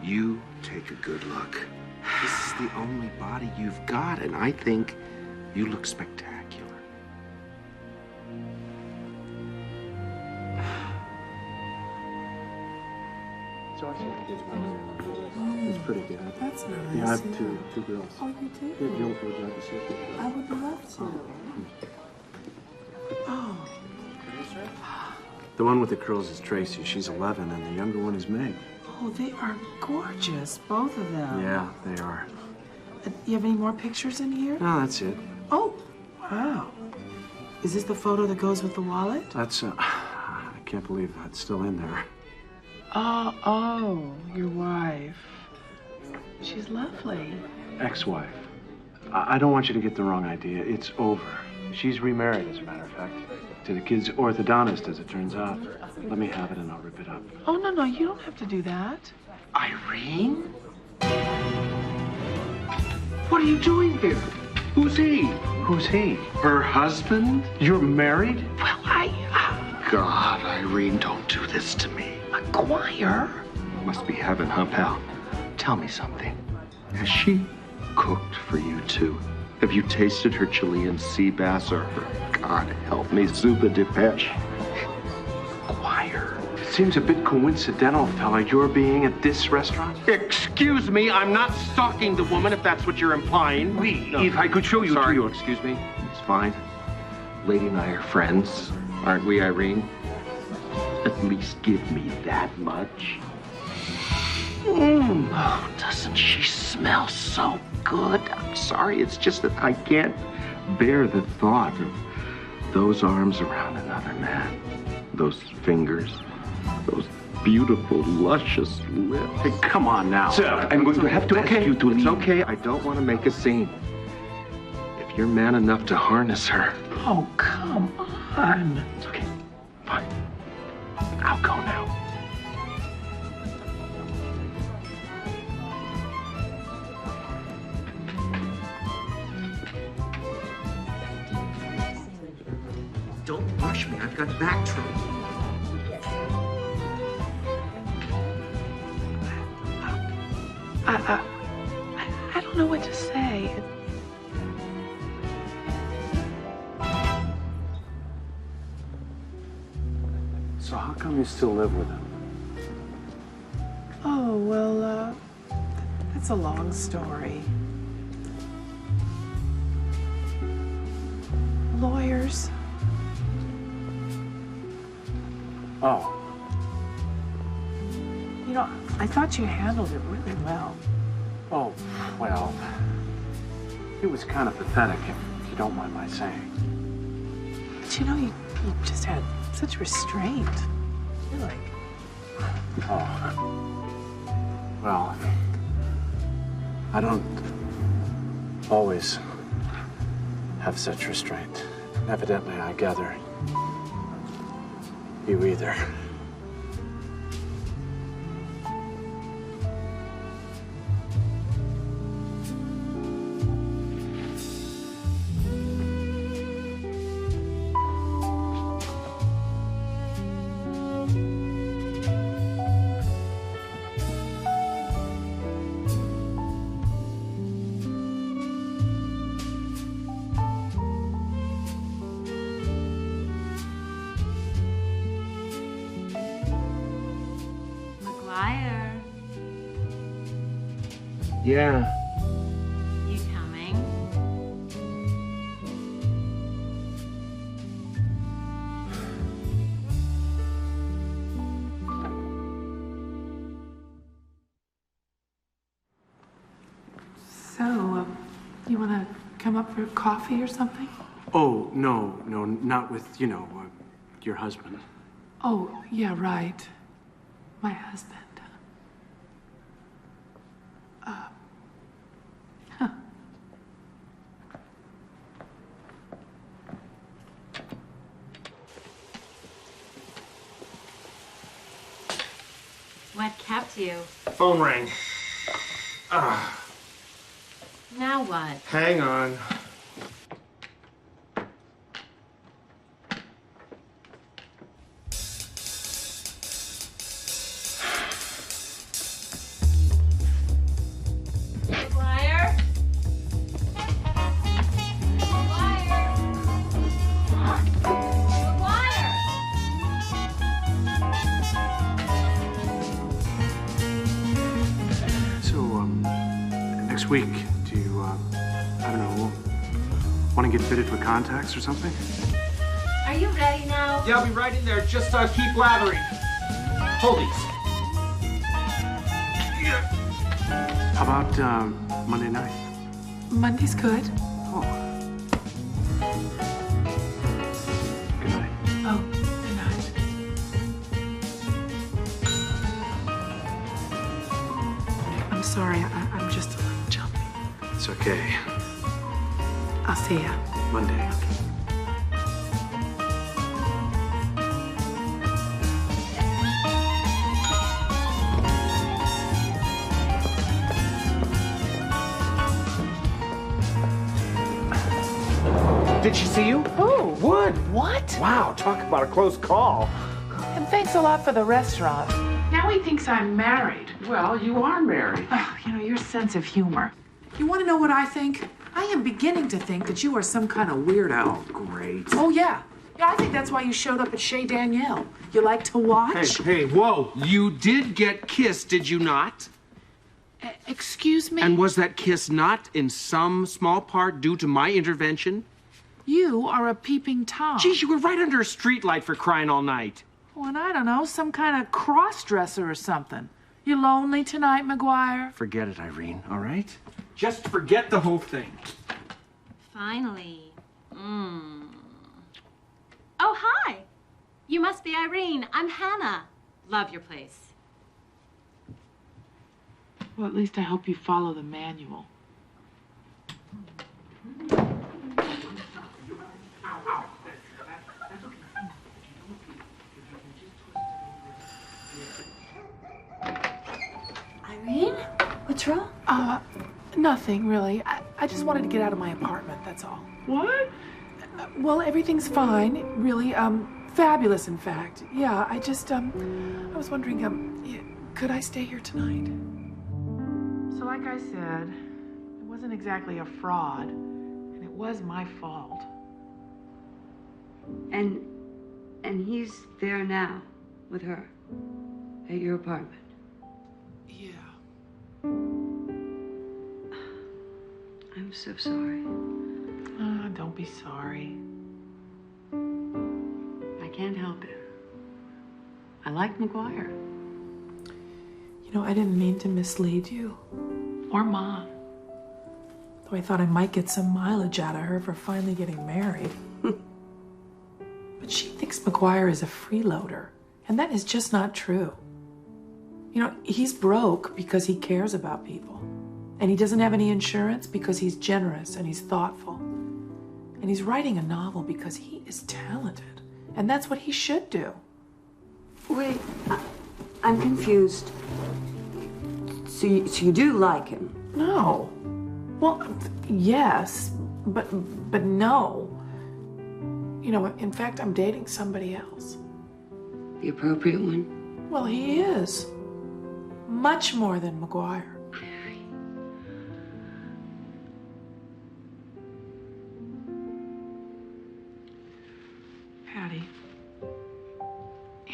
You take a good look. This is the only body you've got, and I think you look spectacular. It's pretty good. That's nice. Yeah, I have two girls. Oh, you do? Yeah, Jill, would you like to see a picture? I would love to. Oh. The one with the curls is Tracy. She's 11, and the younger one is Meg. Oh, they are gorgeous, both of them. Yeah, they are. You have any more pictures in here? No, that's it. Oh, wow. Is this the photo that goes with the wallet? That's, I can't believe that's still in there. Oh, your wife. She's lovely. Ex-wife. I don't want you to get the wrong idea. It's over. She's remarried, as a matter of fact, to the kid's orthodontist, as it turns out. Let me have it and I'll rip it up. Oh, no, you don't have to do that. Irene? What are you doing here? Who's he? Who's he? Her husband? You're married? Well, God, Irene, don't do this to me. McGuire? Must be heaven, huh, pal? Tell me something. Has she cooked for you, too? Have you tasted her Chilean sea bass or her, God help me, zupa de pêche? McGuire. It seems a bit coincidental, fella, your being at this restaurant. Excuse me, I'm not stalking the woman, if that's what you're implying. If I could show you Sorry, to you. Excuse me. It's fine. Lady and I are friends, aren't we, Irene? At least give me that much. Oh, doesn't she smell so good? I'm sorry, it's just that I can't bear the thought of those arms around another man. Those fingers. Those beautiful, luscious lips. Hey, come on now. Sir, I'm going to have to ask you to leave. It's okay. I don't want to make a scene. If you're man enough to harness her. Oh, come on. It's okay. Fine. I'll go now. Don't rush me. I've got back trouble. I don't know what to say. So how come you still live with him? Oh, well, that's a long story. Lawyers. Oh. You know, I thought you handled it really well. Oh, well, it was kind of pathetic, if you don't mind my saying. But you know, you just had such restraint. You're like... Oh. Well, I don't always have such restraint. Evidently, I gather you either. Yeah. You coming? So, you want to come up for coffee or something? Oh, no, not with, your husband. Oh, yeah, right. My husband. What kept you? Phone rang. No, Now what? Hang on. McGuire? Next week, do you, I don't know, want to get fitted for contacts or something? Are you ready now? Yeah, I'll be right in there. Just keep blathering. Hold these. How about Monday night? Monday's good. Oh. Good night. Oh, good night. I'm sorry, I'm just a little jumpy. It's okay. I'll see ya. Monday. Did she see you? Who? Wood. What? Wow, talk about a close call. And thanks a lot for the restaurant. Now he thinks I'm married. Well, you are married. Oh, you know, your sense of humor. You want to know what I think? I am beginning to think that you are some kind of weirdo. Great. Oh, yeah. Yeah, I think that's why you showed up at Chez Danielle. You like to watch? Hey, whoa. You did get kissed, did you not? Excuse me? And was that kiss not in some small part due to my intervention? You are a peeping Tom. Geez, you were right under a streetlight for crying all night. Well, and I don't know, some kind of cross-dresser or something. You lonely tonight, McGuire? Forget it, Irene, all right? Just forget the whole thing. Finally. Oh, hi. You must be Irene. I'm Hannah. Love your place. Well, at least I hope you follow the manual. Irene? What's wrong? Nothing, really. I just wanted to get out of my apartment, that's all. What? Well, everything's fine, really. Fabulous, in fact. Yeah, I just, I was wondering, could I stay here tonight? So like I said, it wasn't exactly a fraud, and it was my fault. And he's there now with her at your apartment. Yeah. I'm so sorry. Don't be sorry. I can't help it. I like McGuire. You know, I didn't mean to mislead you. Or Mom. Though I thought I might get some mileage out of her for finally getting married. But she thinks McGuire is a freeloader. And that is just not true. You know, he's broke because he cares about people. And he doesn't have any insurance because he's generous and he's thoughtful. And he's writing a novel because he is talented. And that's what he should do. Wait, I'm confused. So you do like him? No. Well, yes, but no. You know, in fact, I'm dating somebody else. The appropriate one? Well, he is. Much more than McGuire. Patty,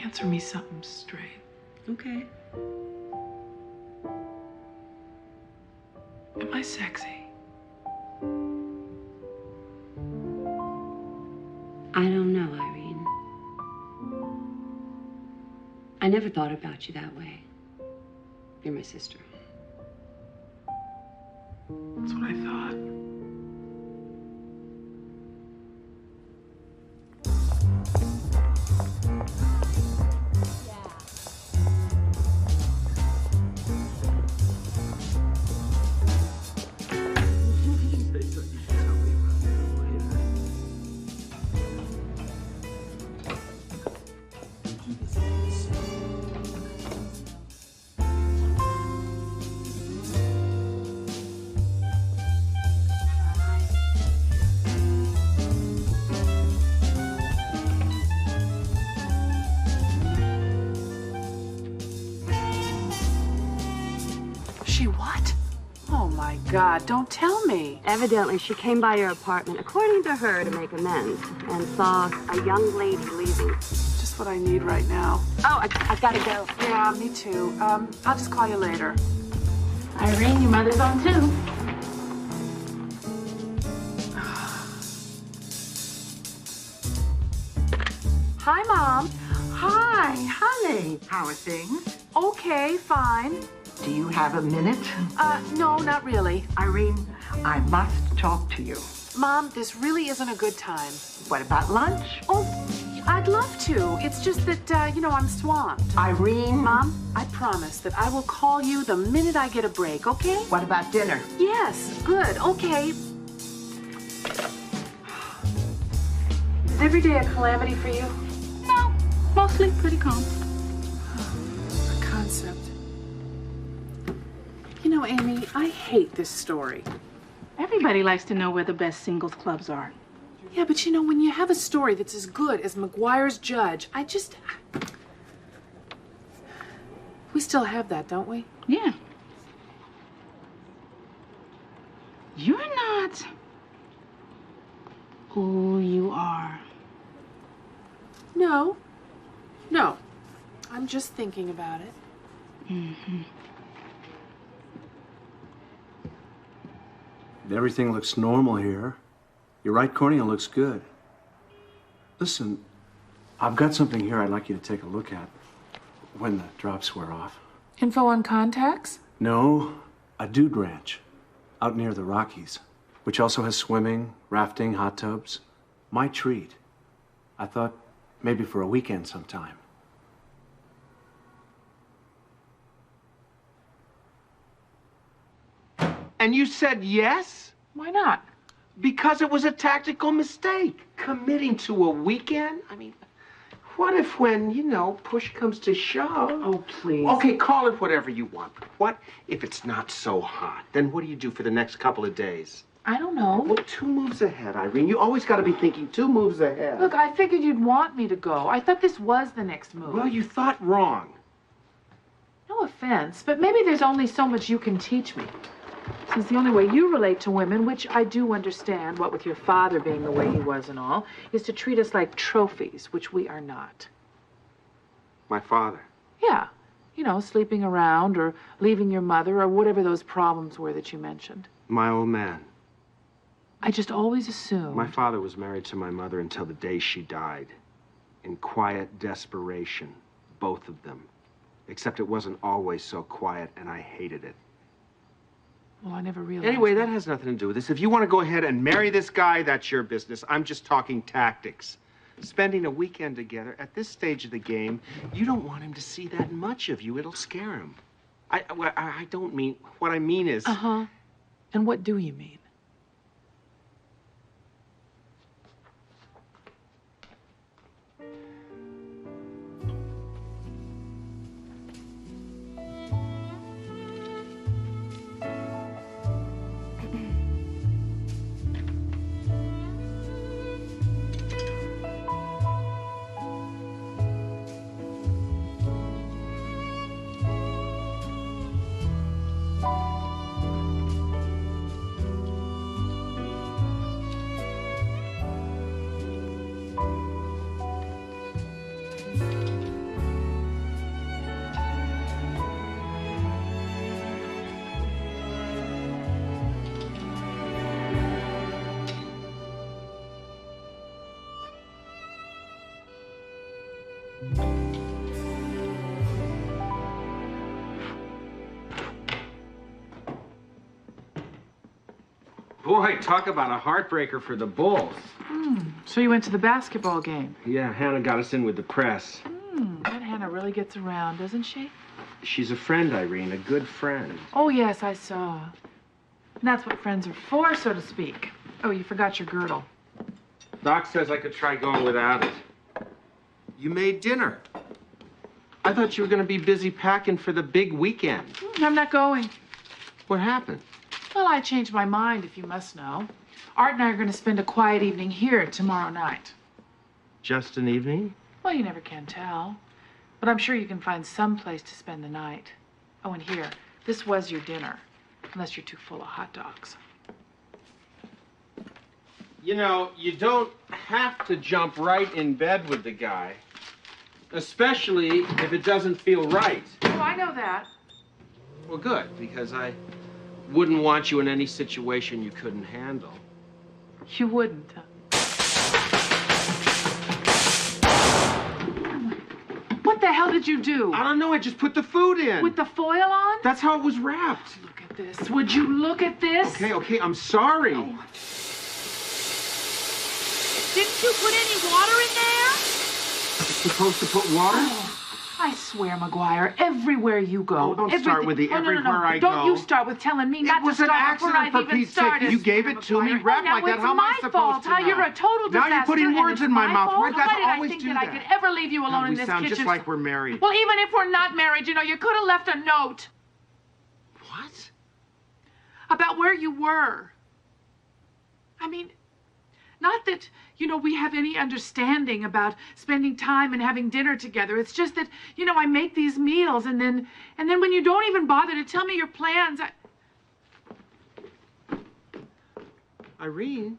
answer me something straight. Okay. Am I sexy? I don't know, Irene. I never thought about you that way. You're my sister. That's what I thought. God, don't tell me. Evidently, she came by your apartment, according to her, to make amends, and saw a young lady leaving. Just what I need right now. Oh, I gotta go. Yeah, me too. I'll just call you later. Irene, your mother's on too. Hi, Mom. Hi, honey. How are things? Okay, fine. Do you have a minute? No, not really. Irene, I must talk to you. Mom, this really isn't a good time. What about lunch? Oh, I'd love to. It's just that, I'm swamped. Irene? Mom, I promise that I will call you the minute I get a break, okay? What about dinner? Yes, good, okay. Is every day a calamity for you? No, mostly pretty calm. A concept. You know, Amy, I hate this story. Everybody likes to know where the best singles clubs are. Yeah, but you know, when you have a story that's as good as McGuire's Judge, we still have that, don't we? Yeah. You're not who you are. No. No. I'm just thinking about it. Mm-hmm. Everything looks normal here. Your right cornea looks good. Listen, I've got something here I'd like you to take a look at when the drops wear off. Info on contacts? No, a dude ranch out near the Rockies, which also has swimming, rafting, hot tubs. My treat. I thought maybe for a weekend sometime. And you said yes? Why not? Because it was a tactical mistake. Committing to a weekend? I mean, what if when, push comes to shove? Oh, please. Okay, call it whatever you want. But what if it's not so hot? Then what do you do for the next couple of days? I don't know. Well, 2 moves ahead, Irene. You always got to be thinking 2 moves ahead. Look, I figured you'd want me to go. I thought this was the next move. Well, you thought wrong. No offense, but maybe there's only so much you can teach me. Since the only way you relate to women, which I do understand, what with your father being the way he was and all, is to treat us like trophies, which we are not. My father? Yeah. Sleeping around or leaving your mother or whatever those problems were that you mentioned. My old man. I just always assumed... My father was married to my mother until the day she died. In quiet desperation. Both of them. Except it wasn't always so quiet, and I hated it. Well, I never realized. Anyway, that has nothing to do with this. If you want to go ahead and marry this guy, that's your business. I'm just talking tactics. Spending a weekend together at this stage of the game, you don't want him to see that much of you. It'll scare him. I don't mean... What I mean is... Uh-huh. And what do you mean? Boy, talk about a heartbreaker for the Bulls. So you went to the basketball game? Yeah, Hannah got us in with the press. That Hannah really gets around, doesn't she? She's a friend, Irene, a good friend. Oh, yes, I saw. And that's what friends are for, so to speak. Oh, you forgot your girdle. Doc says I could try going without it. You made dinner. I thought you were going to be busy packing for the big weekend. I'm not going. What happened? Well, I changed my mind, if you must know. Art and I are going to spend a quiet evening here tomorrow night. Just an evening? Well, you never can tell. But I'm sure you can find some place to spend the night. Oh, and here, this was your dinner. Unless you're too full of hot dogs. You know, you don't have to jump right in bed with the guy, especially if it doesn't feel right. Oh, I know that. Well, good, because I wouldn't want you in any situation you couldn't handle. You wouldn't. What the hell did you do? I don't know, I just put the food in. With the foil on? That's how it was wrapped. Look at this. Would you look at this? Okay, I'm sorry. Oh. Didn't you put any water in there? You're supposed to put water? Oh, I swear, McGuire, everywhere you go. Oh, don't start with the everywhere I go. Don't you start with telling me not to start before I've even started. You gave it to me wrapped like that. How am I supposed to know? You're a total disaster. Now you're putting words in my mouth. Why did I always do that? I could ever leave you alone in this kitchen? We sound just like we're married. Well, even if we're not married, you know, you could have left a note. What? About where you were. I mean, not that, you know, we have any understanding about spending time and having dinner together. It's just that, you know, I make these meals and then when you don't even bother to tell me your plans, Irene.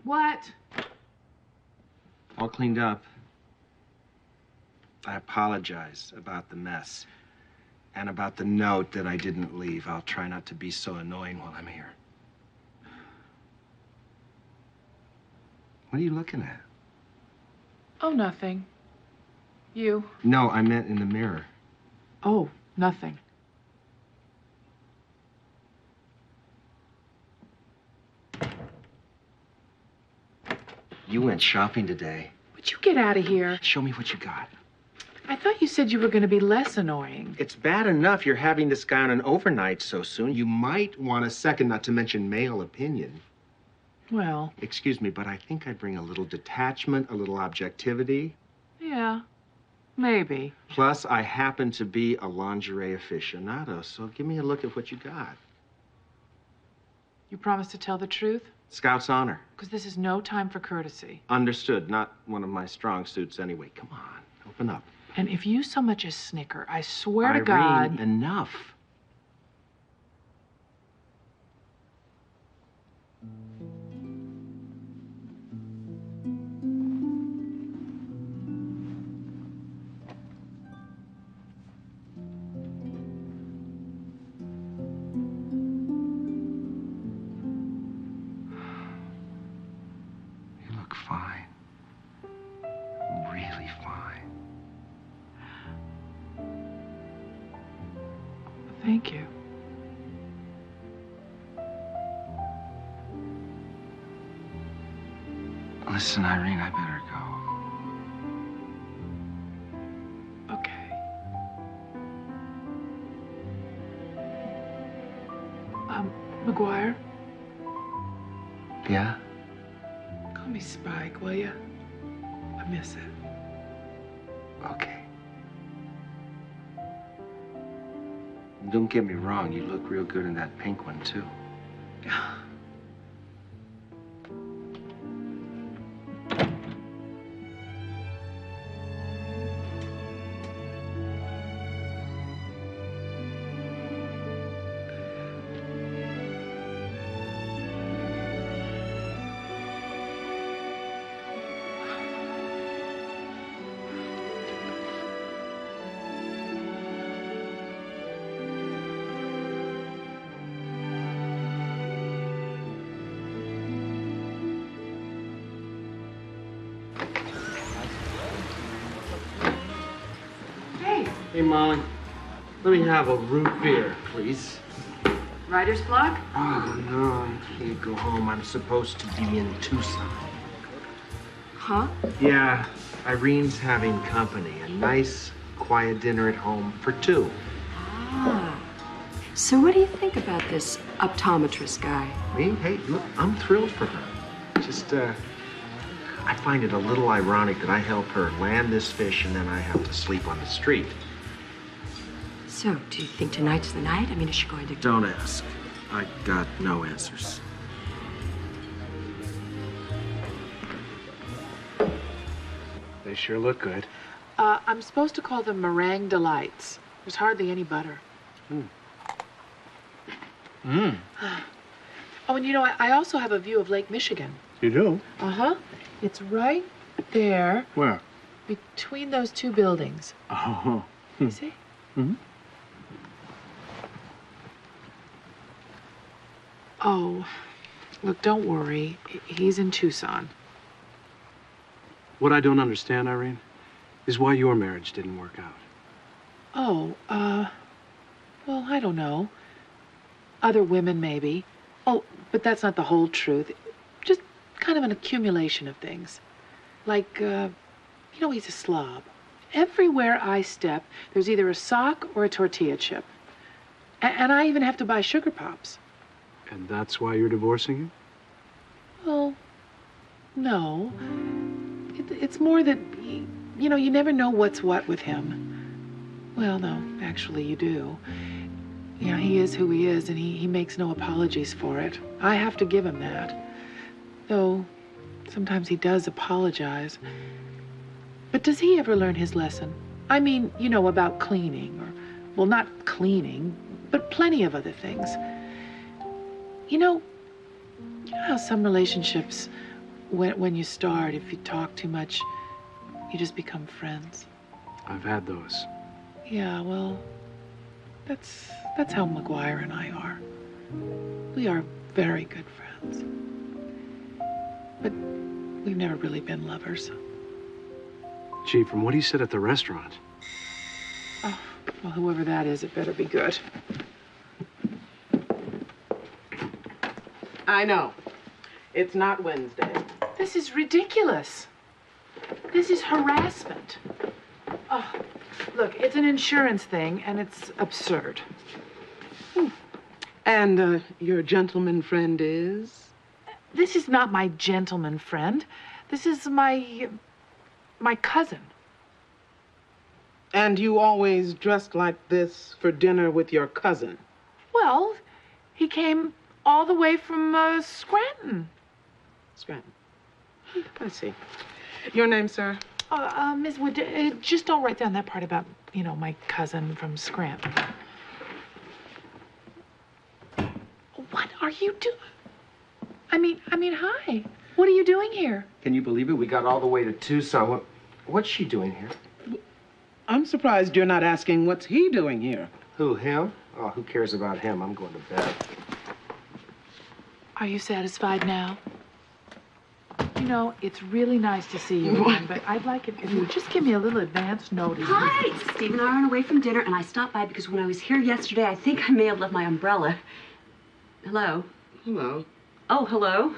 What? All cleaned up. I apologize about the mess and about the note that I didn't leave. I'll try not to be so annoying while I'm here. What are you looking at? Oh, nothing. You? No, I meant in the mirror. Oh, nothing. You went shopping today. Would you get out of here? Show me what you got. I thought you said you were going to be less annoying. It's bad enough you're having this guy on an overnight so soon. You might want a second, not to mention male opinion. Well. Excuse me, but I think I'd bring a little detachment, a little objectivity. Yeah, maybe. Plus, I happen to be a lingerie aficionado, so give me a look at what you got. You promise to tell the truth? Scout's honor. Because this is no time for courtesy. Understood. Not one of my strong suits anyway. Come on, open up. And if you so much as snicker, I swear Irene, to God... enough. Fine. Really fine. Thank you. Listen, Irene, I better go. Okay. McGuire? Yeah? Call me Spike, will you? I miss it. Okay. Don't get me wrong, you look real good in that pink one, too. Hey, Molly. Let me have a root beer, please. Writer's block? Oh, no, I can't go home. I'm supposed to be in Tucson. Huh? Yeah, Irene's having company. A nice, quiet dinner at home for two. Ah. So what do you think about this optometrist guy? Me? Hey, look, I'm thrilled for her. Just, I find it a little ironic that I help her land this fish and then I have to sleep on the street. So, do you think tonight's the night? I mean, is she going to... Don't ask. I got no answers. They sure look good. I'm supposed to call them meringue delights. There's hardly any butter. Oh, and you know, I also have a view of Lake Michigan. You do? Uh-huh. It's right there. Where? Between those two buildings. Oh. You see? Mm-hmm. Oh, look, don't worry. He's in Tucson. What I don't understand, Irene, is why your marriage didn't work out. Oh, well, I don't know. Other women, maybe. Oh, but that's not the whole truth. Just kind of an accumulation of things. Like, you know, he's a slob. Everywhere I step, there's either a sock or a tortilla chip. And I even have to buy sugar pops. And that's why you're divorcing him? Well, no. It's more that, you know, you never know what's what with him. Well, no, actually you do. You know, he is who he is, and he makes no apologies for it. I have to give him that. Though, sometimes he does apologize. But does he ever learn his lesson? I mean, you know, about cleaning, or, well, not cleaning, but plenty of other things. You know how some relationships, when you start, if you talk too much, you just become friends? I've had those. Yeah, well, that's how McGuire and I are. We are very good friends. But we've never really been lovers. Gee, from what he said at the restaurant. Oh, well, whoever that is, it better be good. I know. It's not Wednesday. This is ridiculous. This is harassment. Oh, look, it's an insurance thing, and it's absurd. And your gentleman friend is? This is not my gentleman friend. This is my cousin. And you always dressed like this for dinner with your cousin? Well, he came all the way from Scranton. Scranton. I see. Your name, sir? Ms. Wood, just don't write down that part about, you know, my cousin from Scranton. What are you doing? I mean, hi. What are you doing here? Can you believe it? We got all the way to Tucson. What's she doing here? I'm surprised you're not asking what's he doing here. Who, him? Oh, who cares about him? I'm going to bed. Are you satisfied now? You know, it's really nice to see you again, but I'd like it if you would just give me a little advance notice. Hi! Steve and I are on our way from dinner, and I stopped by because when I was here yesterday, I think I may have left my umbrella. Hello? Hello. Oh, hello.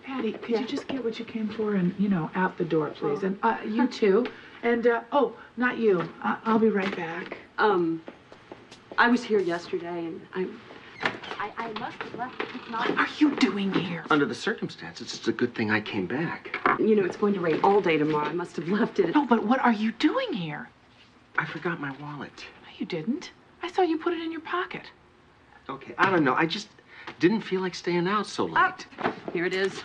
Patty, could you just get what you came for and, you know, out the door, please? And you too. And, oh, not you. I'll be right back. I was here yesterday, and I must have left. What are you doing here? Under the circumstances, it's a good thing I came back. You know, it's going to rain all day tomorrow. I must have left it. No, but what are you doing here? I forgot my wallet. No, you didn't. I saw you put it in your pocket. Okay, I don't know. I just didn't feel like staying out so late. Oh, here it is.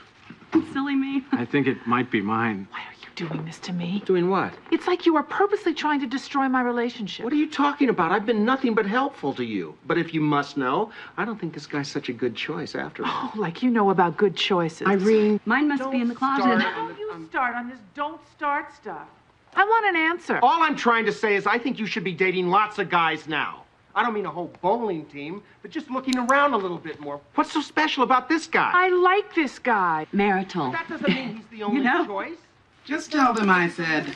Silly me. I think it might be mine. Why are you doing this to me? Doing what? It's like you are purposely trying to destroy my relationship. What are you talking about? I've been nothing but helpful to you. But if you must know, I don't think this guy's such a good choice after all. Oh, like you know about good choices. Irene. Mine must be in the closet. Don't you start on this don't start stuff. I want an answer. All I'm trying to say is I think you should be dating lots of guys now. I don't mean a whole bowling team, but just looking around a little bit more. What's so special about this guy? I like this guy. Marital. That doesn't mean he's the only choice. Just tell them I said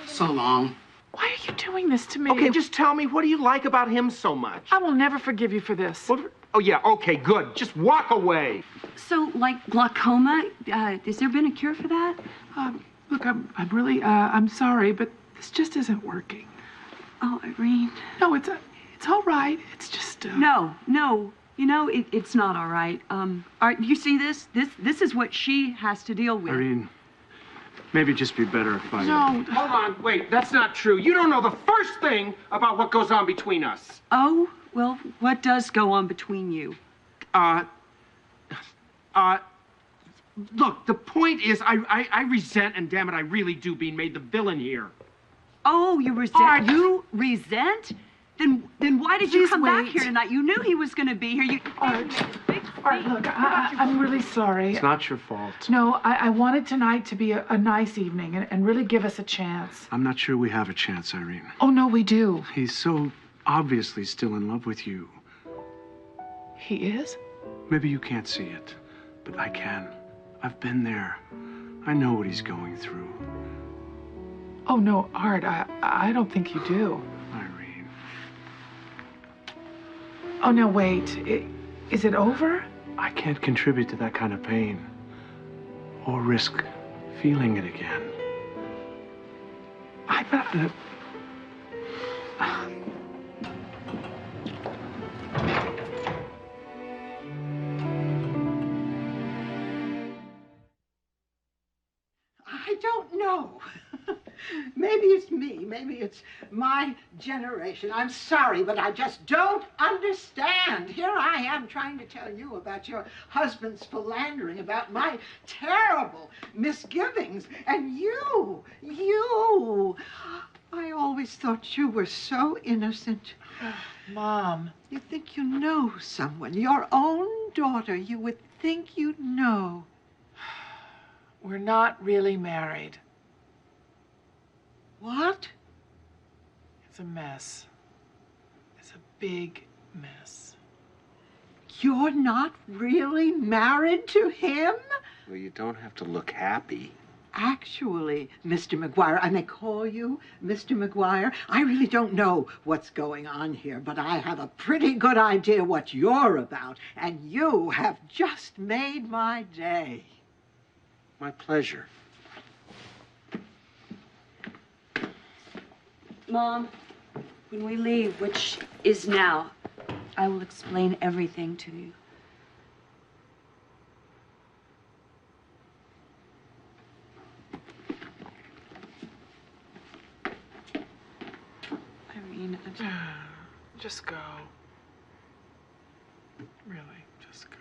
so long. Why are you doing this to me? Okay, just tell me, what do you like about him so much? I will never forgive you for this. What? Oh, yeah, okay, good. Just walk away. So, like glaucoma, has there been a cure for that? Look, I'm really, I'm sorry, but this just isn't working. Oh, Irene. No, it's all right. It's just, No. You know, it's not all right. You see this? This is what she has to deal with. Irene, Maybe it'd just be better if I... No. Hold on, wait, that's not true. You don't know the first thing about what goes on between us. Oh, well, what does go on between you? Look, the point is, I resent, and damn it, I really do, being made the villain here. Oh, you resent? You resent? Then why did you come back here tonight? You knew he was going to be here. You. Art, look, I'm really sorry. It's not your fault. No, I wanted tonight to be a nice evening and really give us a chance. I'm not sure we have a chance, Irene. Oh, no, we do. He's so obviously still in love with you. He is? Maybe you can't see it, but I can. I've been there. I know what he's going through. Oh, no, Art, I don't think you do. Irene. Oh, no, wait. Is it over? I can't contribute to that kind of pain or risk feeling it again. I don't know. Maybe it's me. Maybe it's my generation. I'm sorry, but I just don't understand. Here I am trying to tell you about your husband's philandering, about my terrible misgivings. And you, I always thought you were so innocent. Mom. You think you know someone, your own daughter. You would think you'd know. We're not really married. What? It's a mess. It's a big mess. You're not really married to him? Well, you don't have to look happy. Actually, Mr. McGuire, I may call you Mr. McGuire. I really don't know what's going on here, but I have a pretty good idea what you're about, and you have just made my day. My pleasure. Mom, when we leave, which is now, I will explain everything to you. Irene, just go. Really, just go.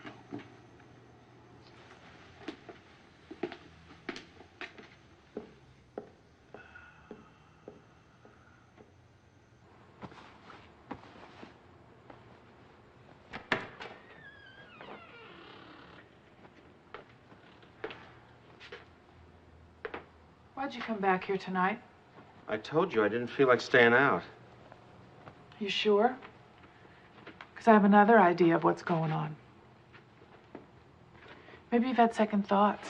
Why'd you come back here tonight? I told you I didn't feel like staying out. You sure? Because I have another idea of what's going on. Maybe you've had second thoughts.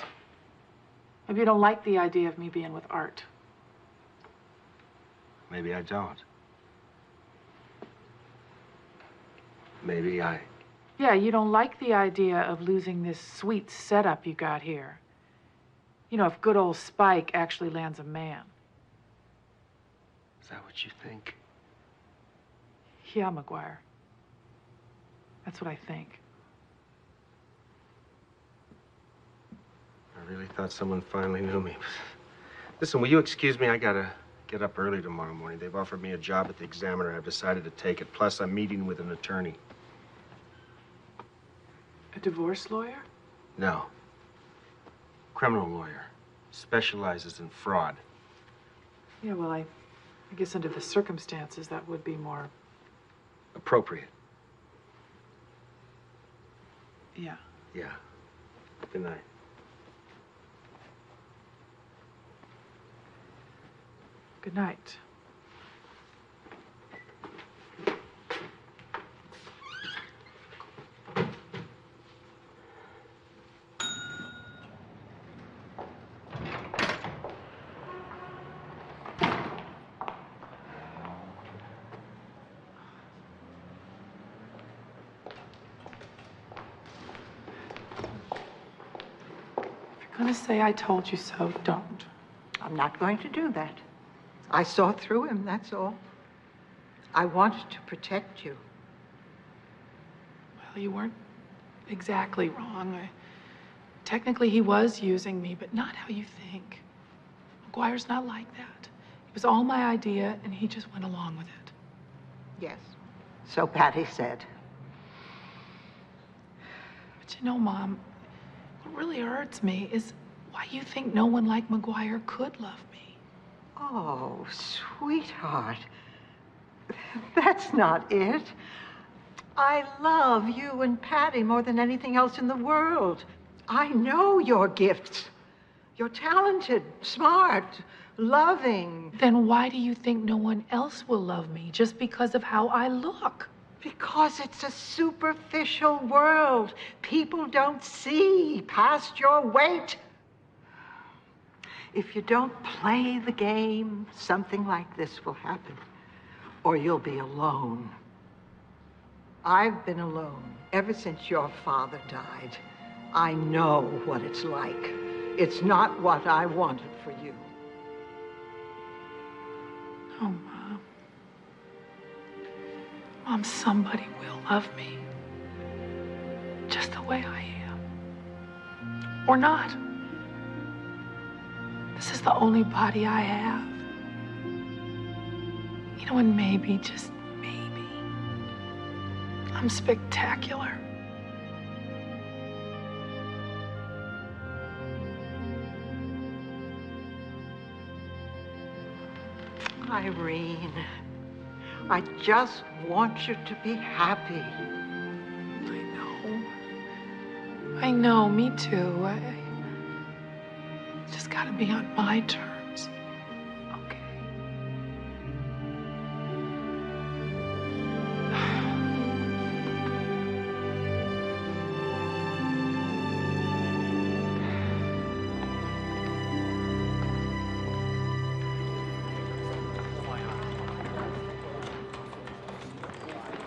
Maybe you don't like the idea of me being with Art. Maybe I don't. Maybe I... Yeah, you don't like the idea of losing this sweet setup you got here. You know, if good old Spike actually lands a man. Is that what you think? Yeah, McGuire. That's what I think. I really thought someone finally knew me. Listen, will you excuse me? I gotta get up early tomorrow morning. They've offered me a job at the Examiner. I've decided to take it. Plus, I'm meeting with an attorney. A divorce lawyer? No. Criminal lawyer. Specializes in fraud. Yeah, well, I guess under the circumstances, that would be more... appropriate. Yeah. Yeah. Good night. Good night. If you're gonna say I told you so, don't. I'm not going to do that. I saw through him, that's all. I wanted to protect you. Well, you weren't exactly wrong. Technically, he was using me, but not how you think. McGuire's not like that. It was all my idea, and he just went along with it. Yes. So Patty said. But you know, Mom, what really hurts me is why you think no one like McGuire could love me. Oh, sweetheart. That's not it. I love you and Patty more than anything else in the world. I know your gifts. You're talented, smart, loving. Then why do you think no one else will love me just because of how I look? Because it's a superficial world. People don't see past your weight. If you don't play the game, something like this will happen, or you'll be alone. I've been alone ever since your father died. I know what it's like. It's not what I wanted for you. Oh, Mom. Mom, somebody will love me. Just the way I am. Or not. This is the only body I have. You know, and maybe, just maybe, I'm spectacular. Irene, I just want you to be happy. I know, me too. I just gotta be on my terms. Okay.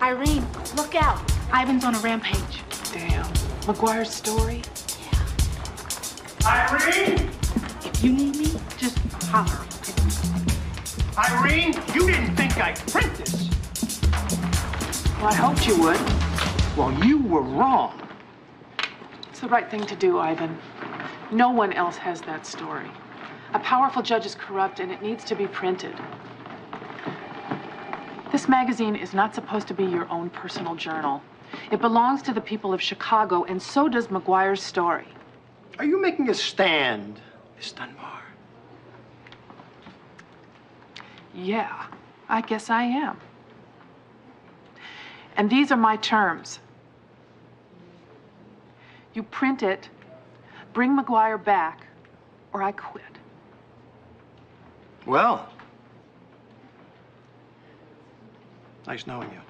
Irene, look out. Ivan's on a rampage. Damn. McGuire's story? Irene! If you need me, just holler. Irene, you didn't think I'd print this. Well, I hoped you would. Well, you were wrong. It's the right thing to do, Ivan. No one else has that story. A powerful judge is corrupt, and it needs to be printed. This magazine is not supposed to be your own personal journal. It belongs to the people of Chicago, and so does McGuire's story. Are you making a stand, Miss Dunbar? Yeah, I guess I am. And these are my terms. You print it, bring McGuire back, or I quit. Well, nice knowing you.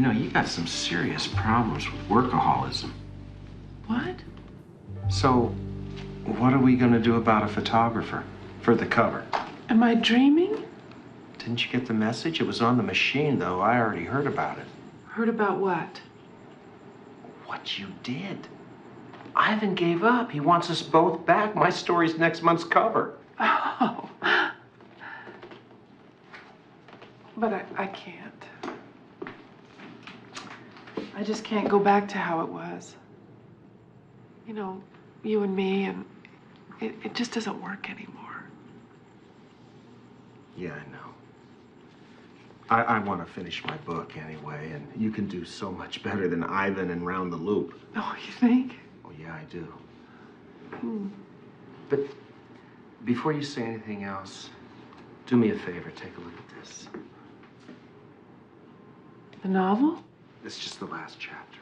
know, you got some serious problems with workaholism. What? So, what are we gonna do about a photographer for the cover? Am I dreaming? Didn't you get the message? It was on the machine, though. I already heard about it. Heard about what? What you did. Ivan gave up. He wants us both back. My story's next month's cover. Oh. But I can't. I just can't go back to how it was. You know, you and me, and it just doesn't work anymore. Yeah, I know. I want to finish my book anyway, and you can do so much better than Ivan and Round the Loop. Oh, you think? Oh, yeah, I do. But before you say anything else, do me a favor, take a look at this. The novel? It's just the last chapter.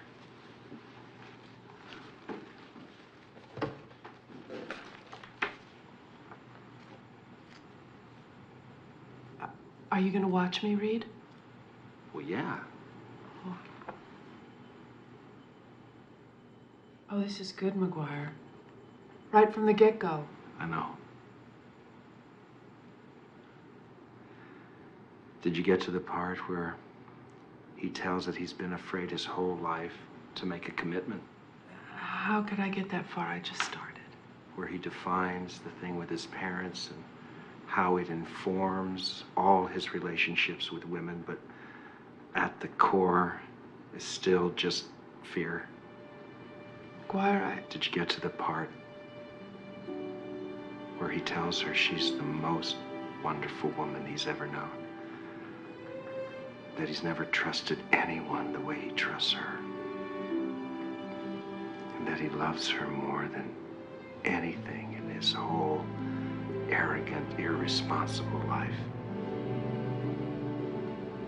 Are you gonna watch me read? Well, yeah. Oh, this is good, McGuire. Right from the get-go. I know. Did you get to the part where he tells that he's been afraid his whole life to make a commitment? How could I get that far? I just started. Where he defines the thing with his parents and how it informs all his relationships with women, but at the core is still just fear. McGuire, Did you get to the part where he tells her she's the most wonderful woman he's ever known? That he's never trusted anyone the way he trusts her. And that he loves her more than anything in his whole arrogant, irresponsible life.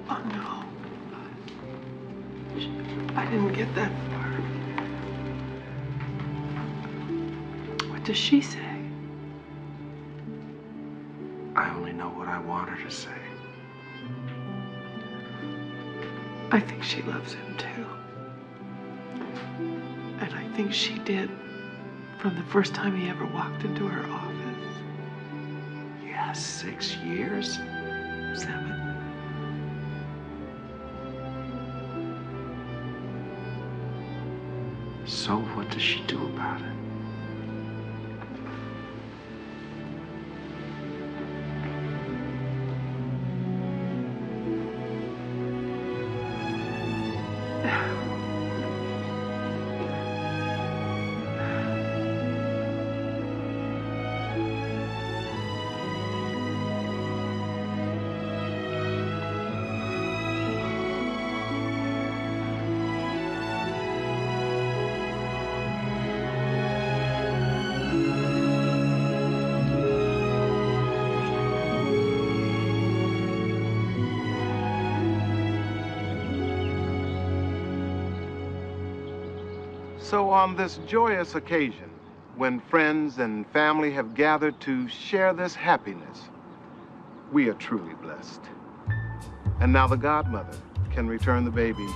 Oh, no. I didn't get that far. What does she say? I only know what I want her to say. I think she loves him, too. And I think she did from the first time he ever walked into her office. Yeah, 6 years? 7. So what does she do about it? So on this joyous occasion, when friends and family have gathered to share this happiness, we are truly blessed. And now the godmother can return the baby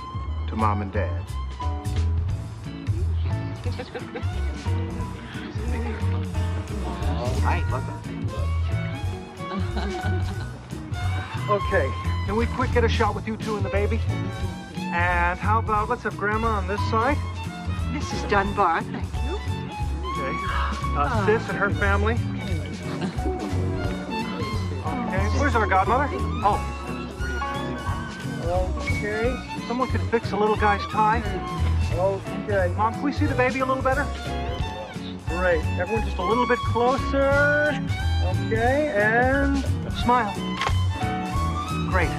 to Mom and Dad. Hi, welcome. Okay, can we quick get a shot with you two and the baby? And how about, let's have Grandma on this side. Mrs. Dunbar, thank you. Okay. Sis and her family. Okay, where's our godmother? Oh. Okay, someone could fix the little guy's tie. Okay. Mom, can we see the baby a little better? Great. Everyone just a little bit closer. Okay, and smile. Great.